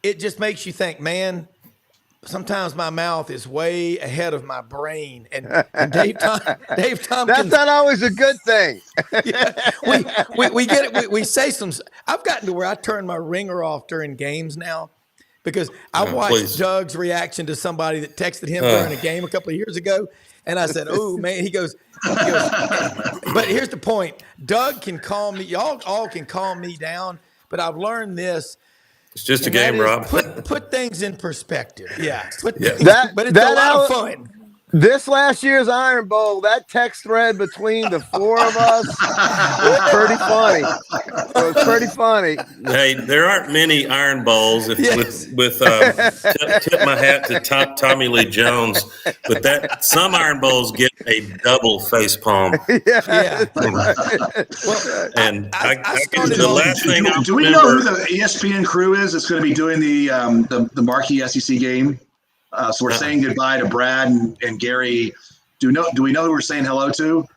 It just makes you think, man, sometimes my mouth is way ahead of my brain. And Dave Tompkins. That's not always a good thing. Yeah, we get it. We say some. I've gotten to where I turn my ringer off during games now, because I watched Doug's reaction to somebody that texted him during a game a couple of years ago. And I said, oh, man, he goes, but here's the point. Doug can calm me. Y'all all can calm me down. But I've learned this. It's just a game, Rob. Put things in perspective. Yeah. But it's a lot of fun. This last year's Iron Bowl, that text thread between the four of us was pretty funny. It was pretty funny. Hey, there aren't many Iron Bowls. Tip my hat to Tommy Lee Jones, but some Iron Bowls get a double face palm. Yeah. And the last thing I do we know who the ESPN crew is that's going to be doing the marquee SEC game? So we're saying goodbye to Brad and Gary. Do we know who we're saying hello to?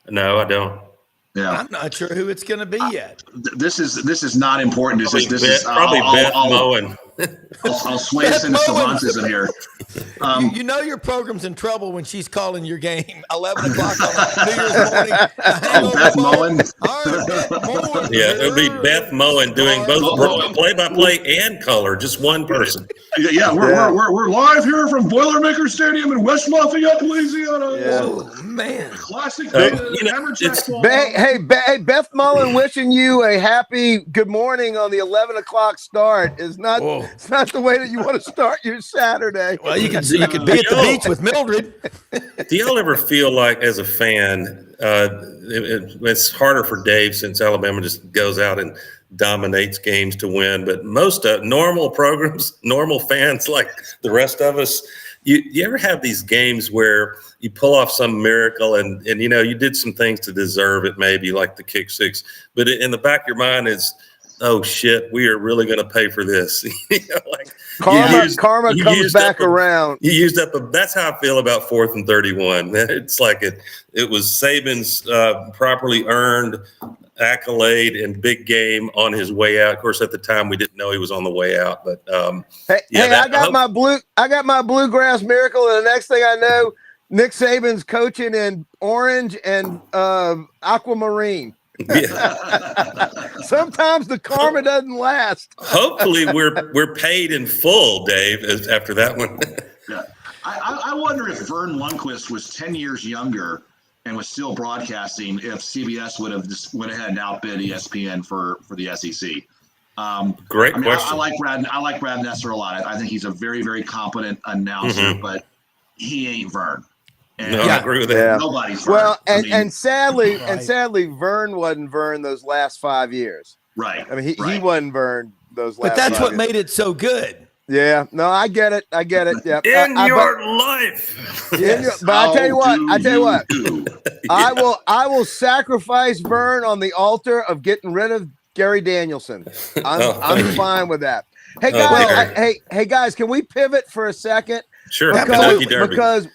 No, I don't. Yeah, I'm not sure who it's going to be yet. This is not important. This is probably Beth Moen. I'll sway us into Savants in here. You know your program's in trouble when she's calling your game 11 o'clock on New Year's morning. Beth Moen. Yeah, it'll be Beth Moen doing both play-by-play and color, just one person. Yeah, we're live here from Boilermaker Stadium in West Lafayette, Louisiana. Yeah. Oh man, classic. Hey, Beth Mullen wishing you a happy good morning on the 11 o'clock start is not. It's not the way that you want to start your Saturday. Well, you could be at the beach with Mildred. Do y'all ever feel like, as a fan, it's harder for Dave since Alabama just goes out and dominates games to win, but most normal programs, normal fans like the rest of us, you ever have these games where you pull off some miracle and you did some things to deserve it, maybe like the kick six, but in the back of your mind is, oh shit, we are really going to pay for this. Karma comes back around. You used up. That's how I feel about 4th and 31. It's like it was Saban's properly earned accolade and big game on his way out. Of course, at the time we didn't know he was on the way out, but I got my bluegrass miracle, and the next thing I know, Nick Saban's coaching in orange and aquamarine. Yeah. Sometimes the karma doesn't last. Hopefully we're paid in full, Dave, after that one. Yeah. I wonder if Vern Lundquist was 10 years younger and was still broadcasting, if CBS would have just went ahead and outbid ESPN for the SEC. Great question. I like Brad Nesser a lot. I think he's a very, very competent announcer, but he ain't Vern. And I agree with that. Nobody's Vern. Well, and sadly, Vern wasn't Vern those last 5 years. Right. I mean, he wasn't Vern those last. But that's 5 what years. made it so good. Yeah. No, I get it. Yeah. In your life. Yes. But I tell you what. I will sacrifice Vern on the altar of getting rid of Gary Danielson. I'm fine with that. Hey guys, hey guys, can we pivot for a second? Sure. Because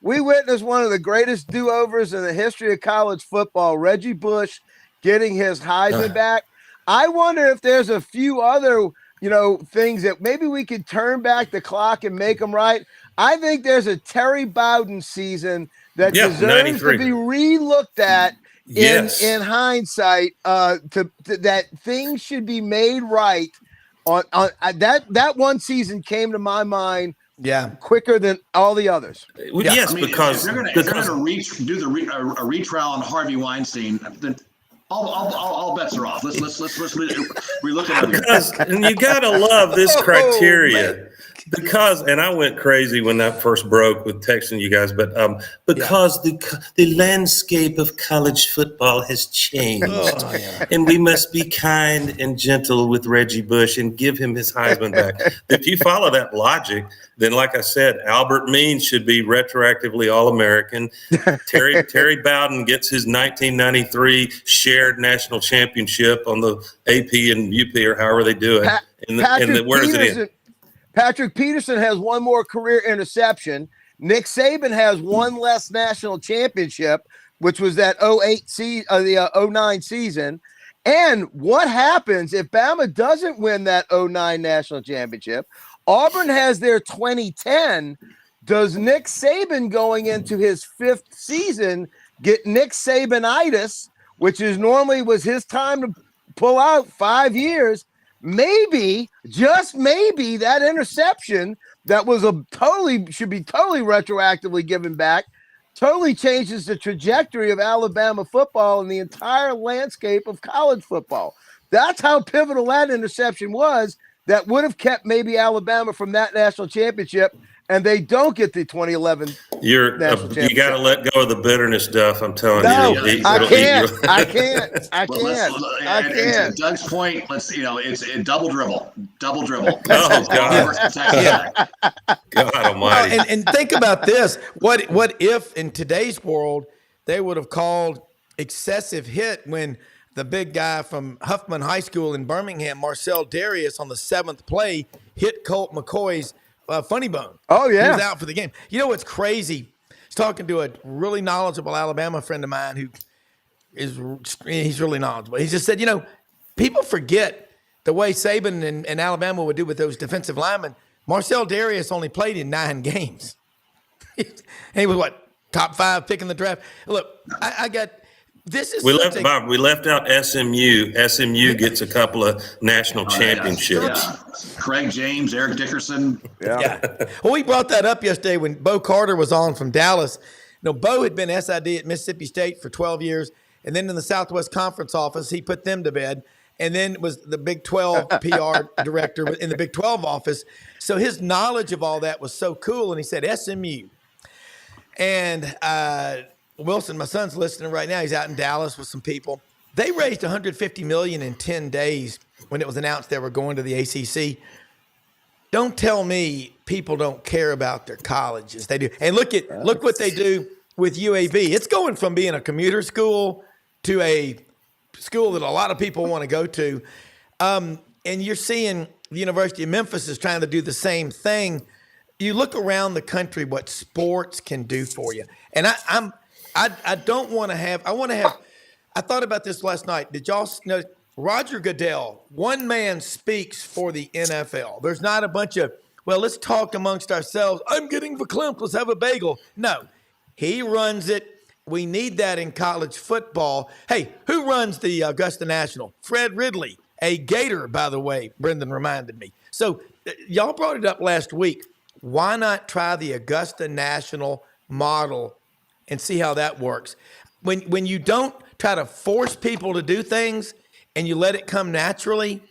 we we witnessed one of the greatest do-overs in the history of college football. Reggie Bush getting his Heisman back. I wonder if there's a few other, things that maybe we could turn back the clock and make them right. I think there's a Terry Bowden season that deserves 93. to be re-looked at in hindsight. That things should be made right. On that one season came to my mind. Yeah, quicker than all the others. Yes, because they're going to do a retrial on Harvey Weinstein, then all bets are off. Let's relook at everything. And you got to love this criteria. Because, and I went crazy when that first broke with texting you guys, but because the landscape of college football has changed, and we must be kind and gentle with Reggie Bush and give him his Heisman back. If you follow that logic, then like I said, Albert Means should be retroactively All-American. Terry Bowden gets his 1993 shared national championship on the AP and UP or however they do it. Where does it end? Patrick Peterson has one more career interception. Nick Saban has one less national championship, which was that 09 season. And what happens if Bama doesn't win that 09 national championship? Auburn has their 2010. Does Nick Saban going into his fifth season get Nick Sabanitis, which is normally was his time to pull out 5 years? Maybe, just maybe, that interception that was should be totally retroactively given back, totally changes the trajectory of Alabama football and the entire landscape of college football. That's how pivotal that interception was. That would have kept maybe Alabama from that national championship, and they don't get the 2011 you got to let go of the bitterness, Duff. I'm telling you. I can't. To Doug's point, it's double dribble. Oh God! God Almighty! And think about this: what if in today's world they would have called excessive hit when the big guy from Huffman High School in Birmingham, Marcel Darius, on the 7th play hit Colt McCoy's funny bone. Oh, yeah. He was out for the game. You know what's crazy? I was talking to a really knowledgeable Alabama friend of mine who he's really knowledgeable. He just said, people forget the way Saban and Alabama would do with those defensive linemen. Marcel Darius only played in 9 games. And he was, top 5 pick in the draft? Look, I got – we left out SMU. SMU gets a couple of national championships. Yeah. Craig James, Eric Dickerson. Yeah. Well, we brought that up yesterday when Bo Carter was on from Dallas. Bo had been SID at Mississippi State for 12 years, and then in the Southwest Conference office, he put them to bed, and then was the Big 12 PR director in the Big 12 office. So his knowledge of all that was so cool, and he said SMU. And Wilson, my son's listening right now. He's out in Dallas with some people. They raised $150 million in 10 days when it was announced they were going to the ACC. Don't tell me people don't care about their colleges. They do. And look what they do with UAB. It's going from being a commuter school to a school that a lot of people want to go to. And you're seeing the University of Memphis is trying to do the same thing. You look around the country, what sports can do for you. And I don't want to have – I thought about this last night. Did y'all know Roger Goodell, one man speaks for the NFL. There's not a bunch of, let's talk amongst ourselves. I'm getting verklempt. Let's have a bagel. No, he runs it. We need that in college football. Hey, who runs the Augusta National? Fred Ridley, a Gator, by the way, Brendan reminded me. So y'all brought it up last week. Why not try the Augusta National model and see how that works? When you don't try to force people to do things and you let it come naturally,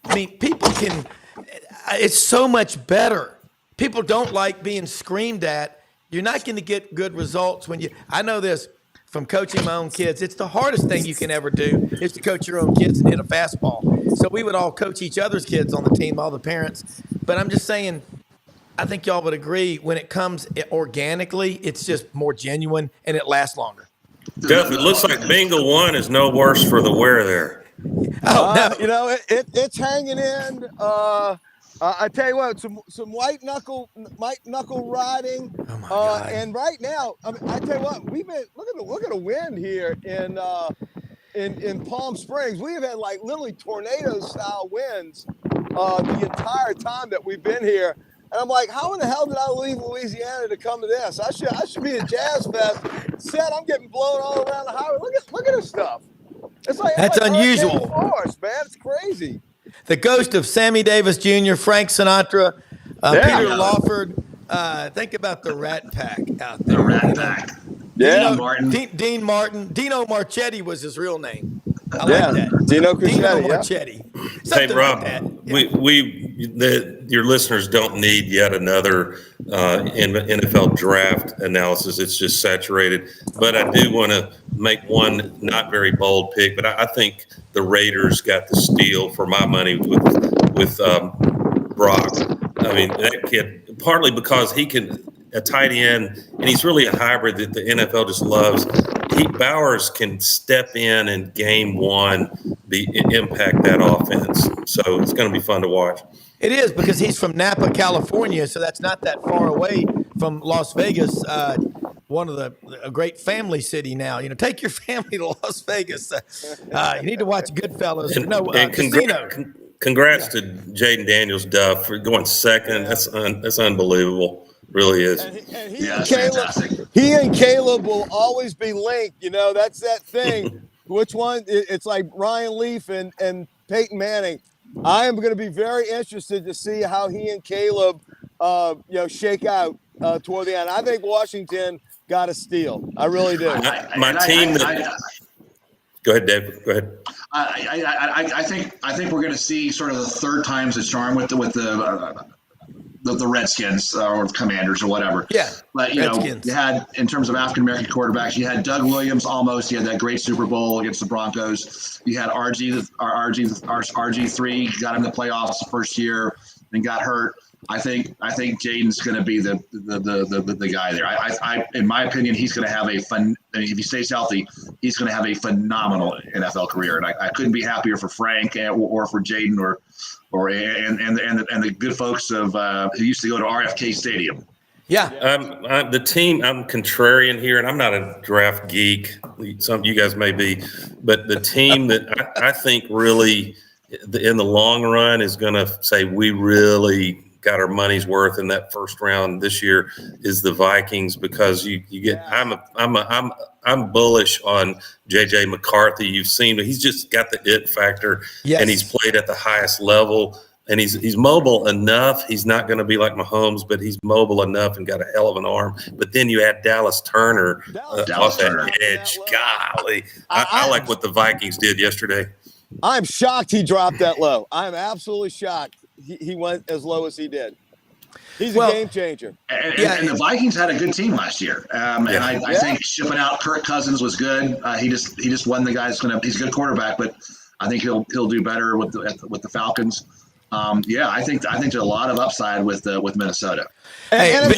people can – it's so much better. People don't like being screamed at. You're not going to get good results when you – I know this from coaching my own kids. It's the hardest thing you can ever do is to coach your own kids and hit a fastball. So we would all coach each other's kids on the team, all the parents. But I'm just saying – I think y'all would agree when it comes organically, it's just more genuine and it lasts longer. Duff, it looks like Bingo 1 is no worse for the wear there. It's hanging in. I tell you what, some white knuckle riding. Oh my God. And right now, I tell you what, we've been look at the wind here in Palm Springs. We've had like literally tornado style winds the entire time that we've been here. And I'm like, how in the hell did I leave Louisiana to come to this? I should be at Jazz Fest. Said I'm getting blown all around the highway. Look at this stuff. It's like that's unusual. Force, man. It's crazy. The ghost of Sammy Davis Jr., Frank Sinatra, Peter Lawford. Think about the Rat Pack out there. The Rat Pack. Yeah, Dean Martin. Dino Marchetti was his real name. I like that. Dino Marchetti. Hey, Rob, like that. Your listeners don't need yet another NFL draft analysis. It's just saturated. But I do want to make one not very bold pick, but I think the Raiders got the steal for my money with Brock. I mean, that kid, partly because he can a tight end, and he's really a hybrid that the NFL just loves. Bowers can step in game one, impact that offense. So it's going to be fun to watch. It is, because he's from Napa, California, so that's not that far away from Las Vegas, one of a great family city now. You know, take your family to Las Vegas. You need to watch Goodfellas. Casino. Congrats to Jaden Daniels Duff for going second. That's unbelievable. Really is. And he and Caleb will always be linked. You know, that's that thing. Which one? It's like Ryan Leaf and Peyton Manning. I am going to be very interested to see how he and Caleb, shake out toward the end. I think Washington got a steal. I really do. Go ahead, Dave. Go ahead. I think we're going to see sort of the third time's the charm with the Redskins or Commanders or whatever. Yeah. But, you had, in terms of African-American quarterbacks, you had Doug Williams almost. You had that great Super Bowl against the Broncos. You had RG3, got him the playoffs the first year and got hurt. I think Jaden's going to be the guy there. I in my opinion, he's going to have if he stays healthy, he's going to have a phenomenal NFL career. And I couldn't be happier for Frank or for Jaden or the good folks of who used to go to RFK Stadium. Yeah. The team, I'm contrarian here, and I'm not a draft geek. Some of you guys may be, but the team that I think really in the long run is going to say we really got our money's worth in that first round this year is the Vikings, because you get I'm bullish on JJ McCarthy. You've seen he's just got the it factor, and he's played at the highest level, and he's mobile enough. He's not going to be like Mahomes, but he's mobile enough and got a hell of an arm. But then you add Dallas Turner off that edge. Golly, I like what the Vikings did yesterday. I'm shocked he dropped that low. I'm absolutely shocked he went as low as he did. He's a game changer. And the Vikings had a good team last year. I think shipping out Kirk Cousins was good. He just won the guy. He's a good quarterback, but I think he'll do better with the Falcons. I think there's a lot of upside with Minnesota. And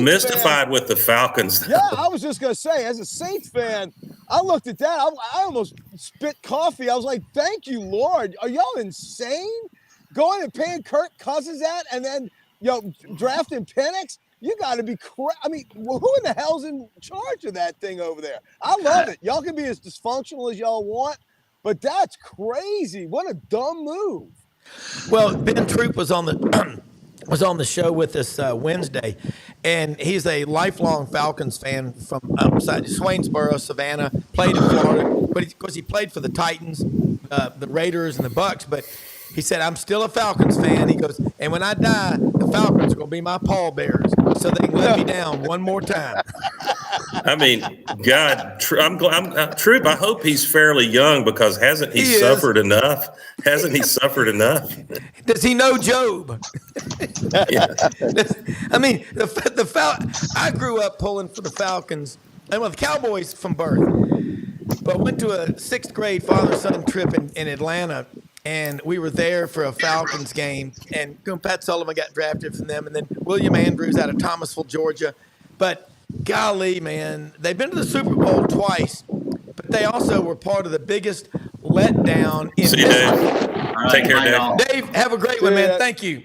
mystified with the Falcons. Yeah, I was just gonna say, as a Saints fan, I looked at that. I almost spit coffee. I was like, "Thank you, Lord. Are y'all insane? Going and paying Kirk Cousins that, and then drafting Penix? You got to be crazy. I mean, who in the hell's in charge of that thing over there? I love it. Y'all can be as dysfunctional as y'all want, but that's crazy. What a dumb move." Well, Ben Troop was on the show with us Wednesday, and he's a lifelong Falcons fan from outside Swainsboro, Savannah. Played in Florida, but because he played for the Titans, the Raiders, and the Bucks. But he said, "I'm still a Falcons fan." He goes, "And when I die, the Falcons are going to be my pallbearers, so they can let me down one more time." I mean, God, Troop, I hope he's fairly young, because hasn't he suffered enough? Hasn't he suffered enough? Does he know Job? I mean, I grew up pulling for the Falcons and with Cowboys from birth, but went to a 6th grade father-son trip in Atlanta, and we were there for a Falcons game, and Pat Sullivan got drafted from them, and then William Andrews out of Thomasville, Georgia. But golly, man, they've been to the Super Bowl twice, but they also were part of the biggest letdown in history. Dave. Take care, Dave. Dave, have a great one, man. Thank you.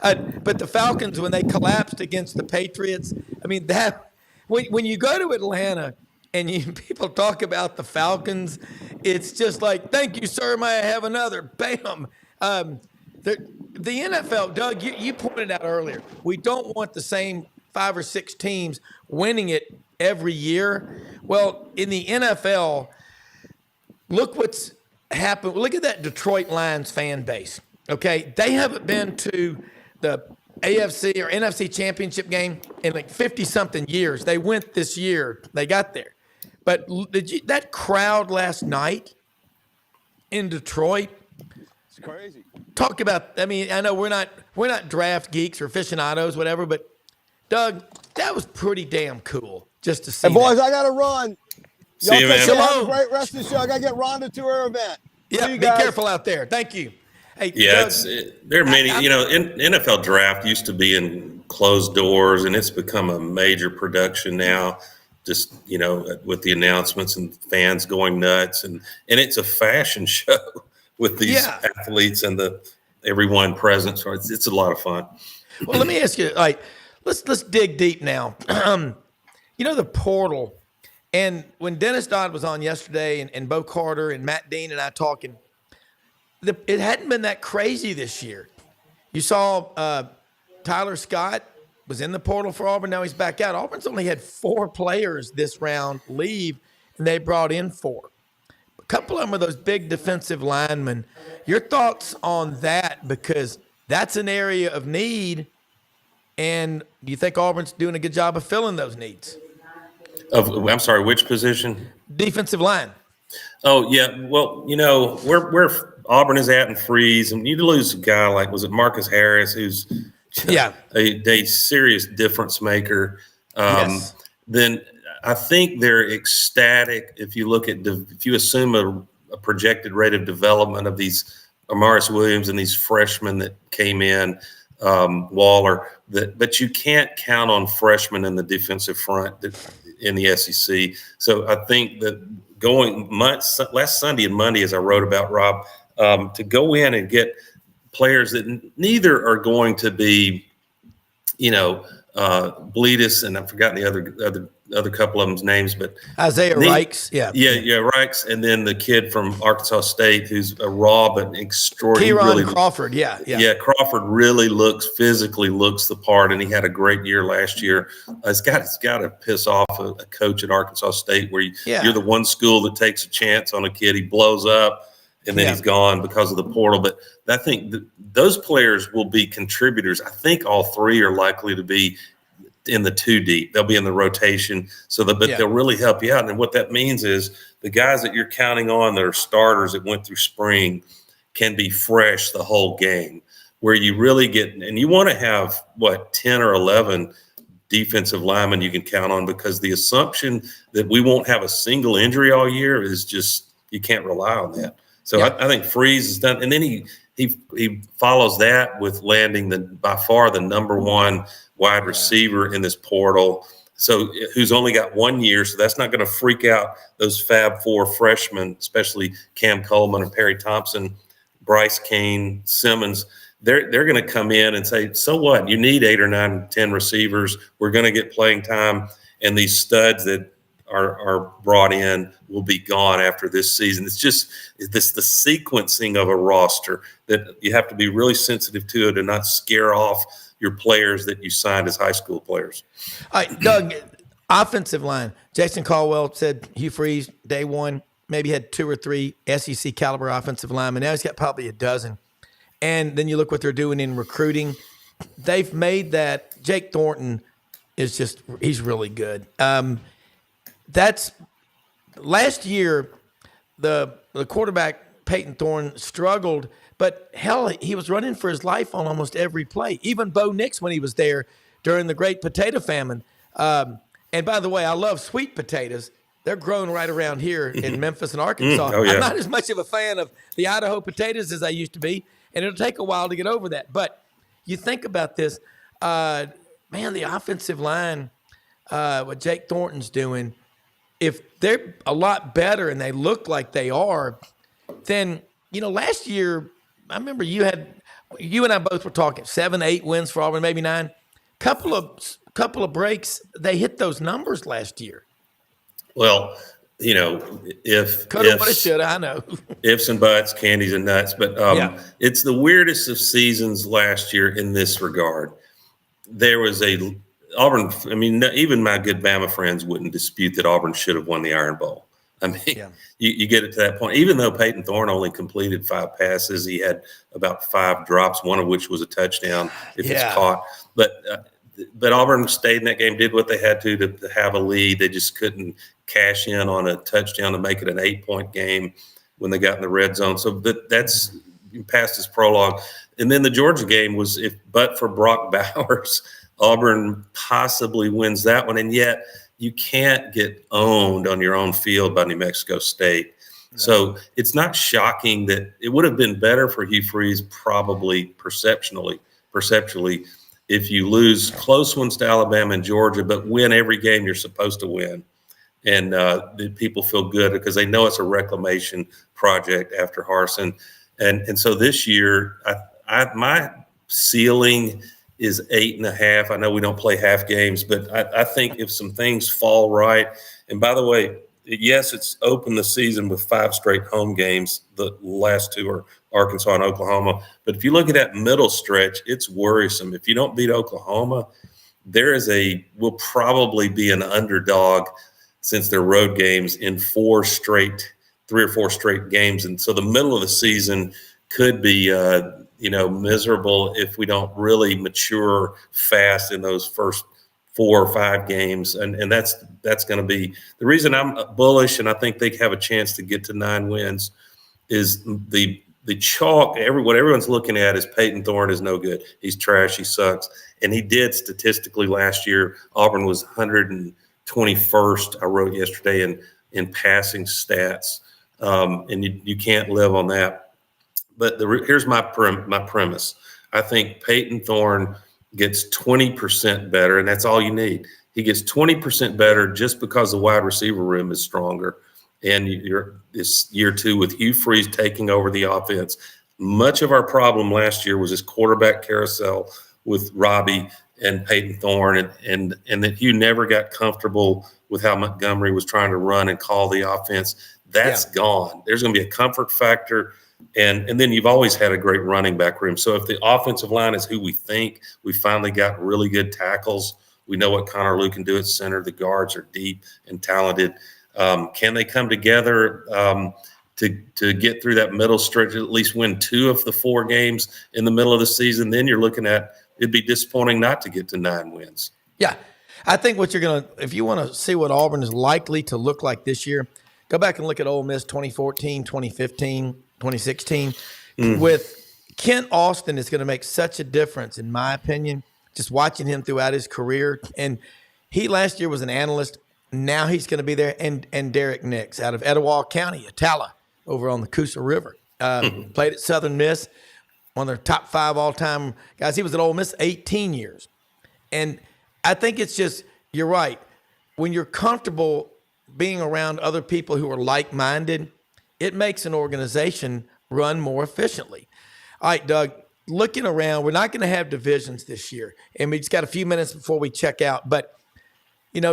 But the Falcons, when they collapsed against the Patriots, I mean, that when you go to Atlanta and people talk about the Falcons, it's just like, thank you, sir. May I have another? Bam. The NFL, Doug, you pointed out earlier, we don't want the same 5 or 6 teams winning it every year. Well, in the NFL, look what's happened. Look at that Detroit Lions fan base. Okay, they haven't been to the AFC or NFC championship game in like 50-something years. They went this year. They got there. But that crowd last night in Detroit, it's crazy. Talk about, I mean, I know we're not draft geeks or aficionados, whatever, but Doug, that was pretty damn cool just to see. Hey, boys, that. I got to run. See you, man. Have a great rest of the show. I got to get Rhonda to her event. Yeah, be careful out there. Thank you. Hey, yeah, Doug, there are many. NFL draft used to be in closed doors, and it's become a major production now. Just with the announcements and fans going nuts, and it's a fashion show with these athletes and everyone present. So it's a lot of fun. Well, let me ask you. Like, let's dig deep now. The portal, and when Dennis Dodd was on yesterday, and Bo Carter and Matt Dean and I talking. It hadn't been that crazy this year. You saw Tyler Scott was in the portal for Auburn. Now he's back out. Auburn's only had 4 players this round leave, and they brought in 4. A couple of them are those big defensive linemen. Your thoughts on that? Because that's an area of need, and do you think Auburn's doing a good job of filling those needs? I'm sorry, which position? Defensive line. Oh, yeah. Well, where Auburn is at in freeze, and you lose a guy like, was it Marcus Harris, who's a serious difference maker. Yes. Then I think they're ecstatic if you look at if you assume a projected rate of development of these Amaris Williams and these freshmen that came in, Waller, but you can't count on freshmen in the defensive front in the SEC. So I think that last Sunday and Monday, as I wrote about, Rob, to go in and get players that neither are going to be, Bleedus, and I've forgotten the other couple of them's names, but Isaiah Reichs, Reichs, and then the kid from Arkansas State who's a raw but extraordinary. Kieran Crawford, Crawford really physically looks the part, and he had a great year last year. It's got to piss off a coach at Arkansas State where you're the one school that takes a chance on a kid, he blows up, and then he's gone because of the portal. But I think those players will be contributors. I think all 3 are likely to be in the 2 deep. They'll be in the rotation, but they'll really help you out. And what that means is the guys that you're counting on that are starters that went through spring can be fresh the whole game, where you really get, and you want to have 10 or 11 defensive linemen you can count on, because the assumption that we won't have a single injury all year is just, you can't rely on that. So I think Freeze is done. And then he follows that with landing by far the number 1 wide receiver in this portal. So who's only got 1 year. So that's not going to freak out those Fab 4 freshmen, especially Cam Coleman and Perry Thompson, Bryce Kane, Simmons. They're going to come in and say, so what? You need 8 or 9, 10 receivers. We're going to get playing time. And these studs that are brought in will be gone after this season. It's just the sequencing of a roster that you have to be really sensitive to it and not scare off your players that you signed as high school players. All right, Doug, offensive line. Jason Caldwell said Hugh Freeze, day 1, maybe had 2 or 3 SEC caliber offensive linemen. Now he's got probably a dozen. And then you look what they're doing in recruiting. They've made that. Jake Thornton he's really good. That's last year, the quarterback, Peyton Thorne, struggled, but hell, he was running for his life on almost every play. Even Bo Nix, when he was there during the great potato famine. And by the way, I love sweet potatoes. They're grown right around here in Memphis and Arkansas. Oh, yeah. I'm not as much of a fan of the Idaho potatoes as I used to be, and it'll take a while to get over that. But you think about this, the offensive line, what Jake Thornton's doing, if they're a lot better and they look like they are, then, last year, I remember you had you and I both were talking 7, 8 wins for Auburn, maybe 9. Couple of breaks, they hit those numbers last year. Well, if coulda, woulda, shoulda, I know ifs and buts, candies and nuts, but it's the weirdest of seasons last year in this regard. There was Auburn. I mean, even my good Bama friends wouldn't dispute that Auburn should have won the Iron Bowl. I mean, you get it to that point. Even though Peyton Thorne only completed 5 passes, he had about 5 drops, one of which was a touchdown if it's caught. But Auburn stayed in that game, did what they had to have a lead. They just couldn't cash in on a touchdown to make it an 8-point game when they got in the red zone. So that's past his prologue. And then the Georgia game was, but for Brock Bowers, Auburn possibly wins that one. And yet you can't get owned on your own field by New Mexico State. No. So it's not shocking that it would have been better for Hugh Freeze, probably perceptually, if you lose close ones to Alabama and Georgia, but win every game you're supposed to win. And people feel good because they know it's a reclamation project after Harsin. And so this year, my ceiling is 8.5. I know we don't play half games, but I think if some things fall right, and by the way, yes, it's opened the season with 5 straight home games. The last 2 are Arkansas and Oklahoma. But if you look at that middle stretch, it's worrisome. If you don't beat Oklahoma, will probably be an underdog since their road games in 3 or 4 straight games. And so the middle of the season could be, miserable if we don't really mature fast in those first 4 or 5 games. And that's going to be the reason I'm bullish. And I think they have a chance to get to 9 wins is the chalk. What everyone's looking at is Peyton Thorne is no good. He's trash. He sucks. And he did statistically last year. Auburn was 121st, I wrote yesterday, in passing stats. And you can't live on that. But here's my premise. I think Peyton Thorne gets 20% better, and that's all you need. He gets 20% better just because the wide receiver room is stronger. And it's year 2 with Hugh Freeze taking over the offense. Much of our problem last year was this quarterback carousel with Robbie and Peyton Thorne, and that Hugh never got comfortable with how Montgomery was trying to run and call the offense. That's gone. There's going to be a comfort factor. And then you've always had a great running back room. So if the offensive line is who we think, we finally got really good tackles. We know what Connor Lew can do at center. The guards are deep and talented. Can they come together to get through that middle stretch, at least win 2 of the 4 games in the middle of the season? Then you're looking at, it'd be disappointing not to get to 9 wins. Yeah. I think if you want to see what Auburn is likely to look like this year, go back and look at Ole Miss 2014, 2015, 2016. With Kent Austin is going to make such a difference, in my opinion, just watching him throughout his career. And he last year was an analyst. Now he's going to be there. And Derek Nix out of Etowah County, Atala, over on the Coosa River. Played at Southern Miss, one of their top 5 all-time guys. He was at Ole Miss 18 years. And I think it's just, you're right. When you're comfortable being around other people who are like-minded, it makes an organization run more efficiently. All right, Doug, looking around, we're not going to have divisions this year. And we just got a few minutes before we check out. But,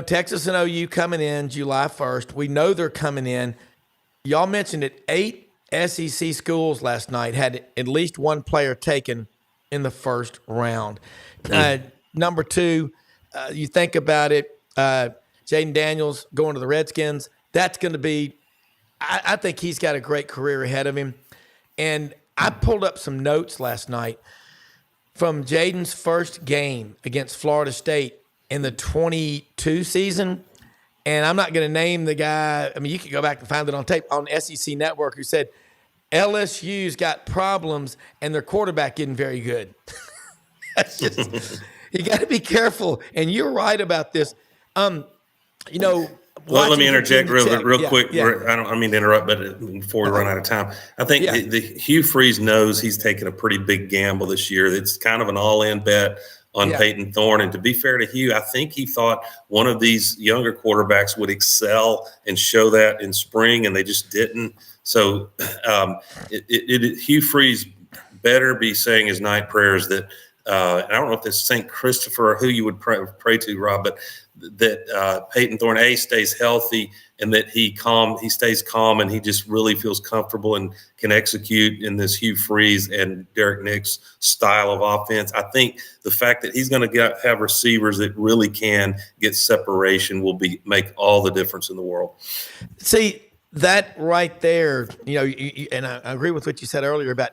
Texas and OU coming in July 1st. We know they're coming in. Y'all mentioned it. 8 SEC schools last night had at least 1 player taken in the first round. Number 2, you think about it, Jaden Daniels going to the Redskins. That's going to be, I think he's got a great career ahead of him. And I pulled up some notes last night from Jaden's first game against Florida State in the 22 season. And I'm not going to name the guy. I mean, you can go back and find it on tape on SEC Network, who said LSU's got problems and their quarterback isn't very good. That's just, you got to be careful. And you're right about this. Well, let me interject real quick. I don't mean to interrupt, but before we run out of time, I think the Hugh Freeze knows he's taking a pretty big gamble this year. It's kind of an all-in bet on Peyton Thorne. And to be fair to Hugh, I think he thought one of these younger quarterbacks would excel and show that in spring, and they just didn't. So Hugh Freeze better be saying his night prayers that I don't know if it's St. Christopher or who you would pray to, Rob, but that Peyton Thorne stays healthy and that he stays calm and he just really feels comfortable and can execute in this Hugh Freeze and Derek Nix style of offense. I think the fact that he's going to have receivers that really can get separation will make all the difference in the world. See, that right there, and I agree with what you said earlier about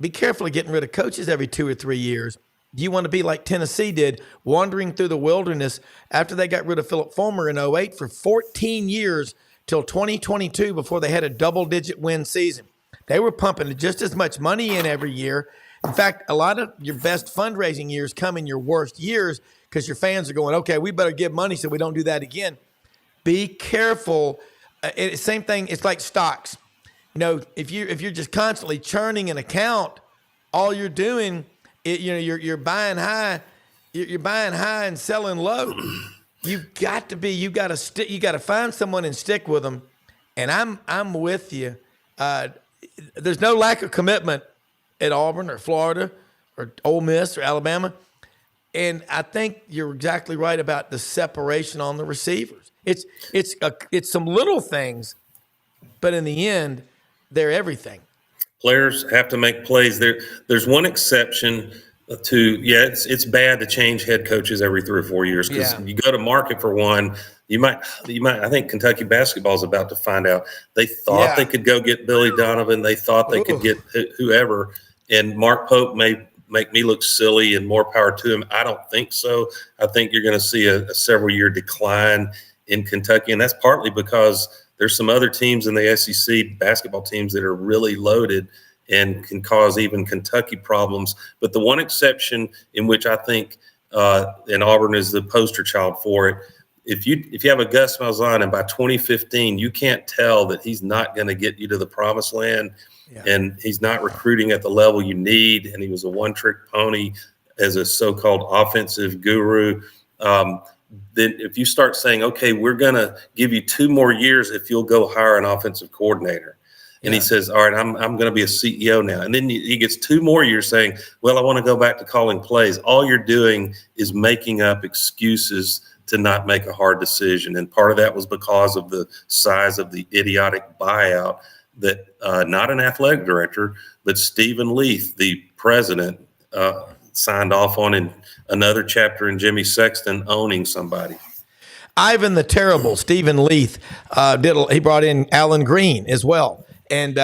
be careful of getting rid of coaches every 2 or 3 years. You want to be like Tennessee did, wandering through the wilderness after they got rid of Philip Fulmer in 2008 for 14 years till 2022 before they had a double-digit win season. They were pumping just as much money in every year. In fact, a lot of your best fundraising years come in your worst years because your fans are going, okay, we better give money so we don't do that again. Be careful. Same thing. It's like stocks. If you're just constantly churning an account, all you're doing, you're buying high, you're buying high and selling low. You got to find someone and stick with them. And I'm with you. There's no lack of commitment at Auburn or Florida or Ole Miss or Alabama. And I think you're exactly right about the separation on the receivers. It's some little things, but in the end, they're everything. Players have to make plays. There's one exception to it's bad to change head coaches every 3 or 4 years because you go to market for one. You might. I think Kentucky basketball is about to find out. They thought they could go get Billy Donovan. They thought they could get whoever, and Mark Pope may make me look silly, and more power to him. I don't think so. I think you're going to see a several-year decline in Kentucky, and that's partly because there's some other teams in the SEC basketball teams that are really loaded and can cause even Kentucky problems. But the one exception in which I think and Auburn is the poster child for it, if you have a Gus Malzahn and by 2015 you can't tell that he's not going to get you to the promised land and he's not recruiting at the level you need, and he was a one-trick pony as a so-called offensive guru, then if you start saying, okay, we're going to give you 2 more years if you'll go hire an offensive coordinator. And he says, all right, I'm going to be a CEO now. And then he gets 2 more years saying, well, I want to go back to calling plays. All you're doing is making up excuses to not make a hard decision. And part of that was because of the size of the idiotic buyout that not an athletic director, but Stephen Leith, the president, signed off on in another chapter in Jimmy Sexton owning somebody. Ivan the Terrible, Stephen Leith, he brought in Alan Green as well. And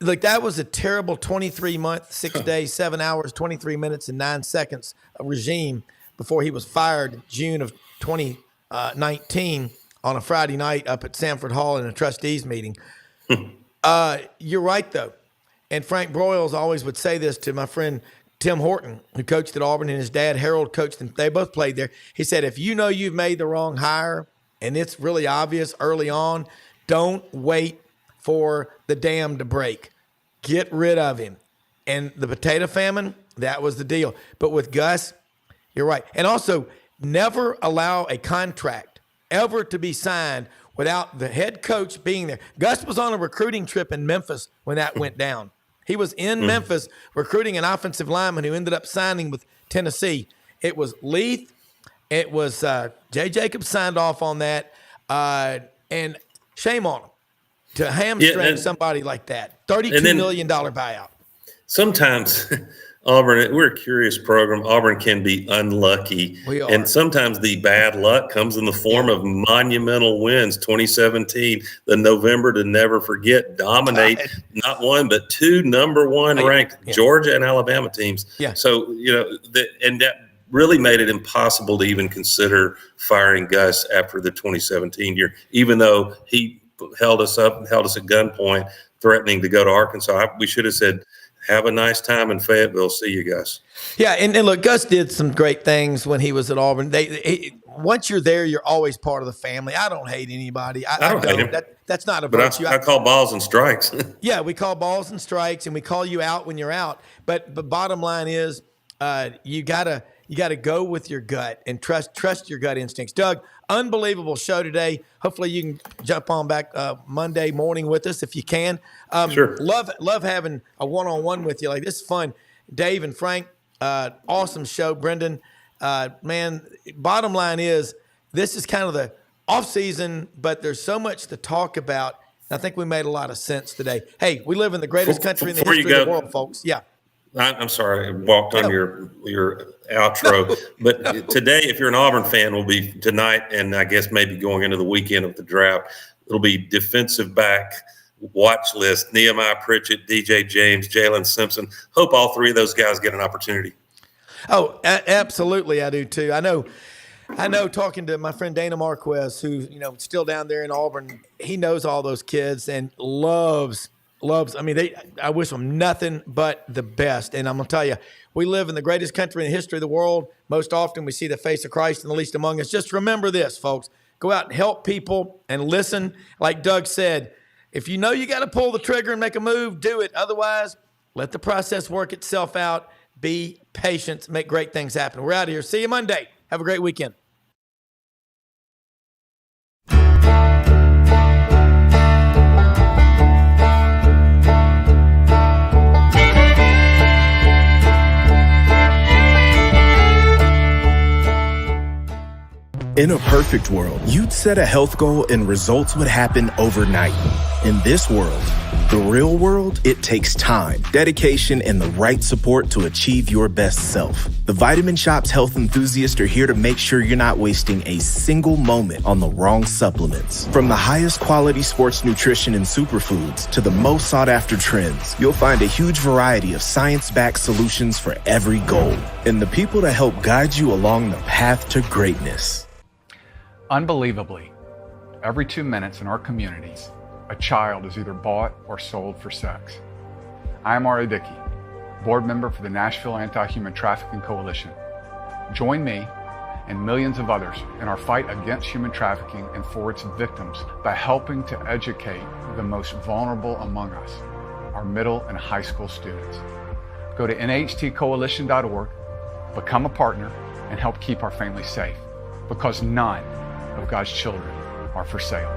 look, that was a terrible 23-month, 6 days, 7 hours, 23 minutes, and 9 seconds regime before he was fired June of 2019 on a Friday night up at Sanford Hall in a trustees meeting. You're right, though. And Frank Broyles always would say this to my friend Tim Horton, who coached at Auburn, and his dad, Harold, coached, and they both played there. He said, if you know you've made the wrong hire and it's really obvious early on, don't wait for the dam to break. Get rid of him. And the potato famine, that was the deal. But with Gus, you're right. And also, never allow a contract ever to be signed without the head coach being there. Gus was on a recruiting trip in Memphis when that went down. He was in Memphis recruiting an offensive lineman who ended up signing with Tennessee. It was Leith. It was Jay Jacobs signed off on that. And shame on him to hamstring somebody like that. $32 million buyout. Sometimes Auburn, we're a curious program. Auburn can be unlucky. We are. And sometimes the bad luck comes in the form of monumental wins. 2017, the November to never forget, dominate not 1, but 2 number 1 ranked Georgia and Alabama teams. Yeah. So, and that really made it impossible to even consider firing Gus after the 2017 year, even though he held us up and held us at gunpoint, threatening to go to Arkansas. We should have said, have a nice time in Fayetteville. See you, Gus. Yeah, and look, Gus did some great things when he was at Auburn. Once you're there, you're always part of the family. I don't hate anybody. I don't hate him. That's not a virtue. I call balls and strikes. Yeah, we call balls and strikes, and we call you out when you're out. But bottom line is, you gotta go with your gut and trust your gut instincts. Doug, unbelievable show today. Hopefully you can jump on back Monday morning with us if you can. Sure. Love having a one-on-one with you. Like, this is fun. Dave and Frank, awesome show. Brendan, man, bottom line is this is kind of the off season, but there's so much to talk about. I think we made a lot of sense today. Hey, we live in the greatest country in the history of the world, folks. Yeah. I'm sorry, I walked on your outro. But today, if you're an Auburn fan, will be tonight, and I guess maybe going into the weekend of the draft, it'll be defensive back watch list: Nehemiah Pritchett, DJ James, Jalen Simpson. Hope all three of those guys get an opportunity. Oh, absolutely, I do too. I know. Talking to my friend Dana Marquez, who's still down there in Auburn, he knows all those kids and loves. I mean, I wish them nothing but the best. And I'm gonna tell you, we live in the greatest country in the history of the world. Most often, we see the face of Christ in the least among us. Just remember this, folks: go out and help people and listen. Like Doug said, if you know you got to pull the trigger and make a move, do it. Otherwise, let the process work itself out. Be patient. Make great things happen. We're out of here. See you Monday. Have a great weekend. In a perfect world, you'd set a health goal and results would happen overnight. In this world, the real world, it takes time, dedication, and the right support to achieve your best self. The Vitamin Shop's health enthusiasts are here to make sure you're not wasting a single moment on the wrong supplements. From the highest quality sports nutrition and superfoods to the most sought after trends, you'll find a huge variety of science-backed solutions for every goal. And the people to help guide you along the path to greatness. Unbelievably, every 2 minutes in our communities, a child is either bought or sold for sex. I am Ari Dickey, board member for the Nashville Anti-Human Trafficking Coalition. Join me and millions of others in our fight against human trafficking and for its victims by helping to educate the most vulnerable among us, our middle and high school students. Go to nhtcoalition.org, become a partner, and help keep our families safe, because none of God's children are for sale.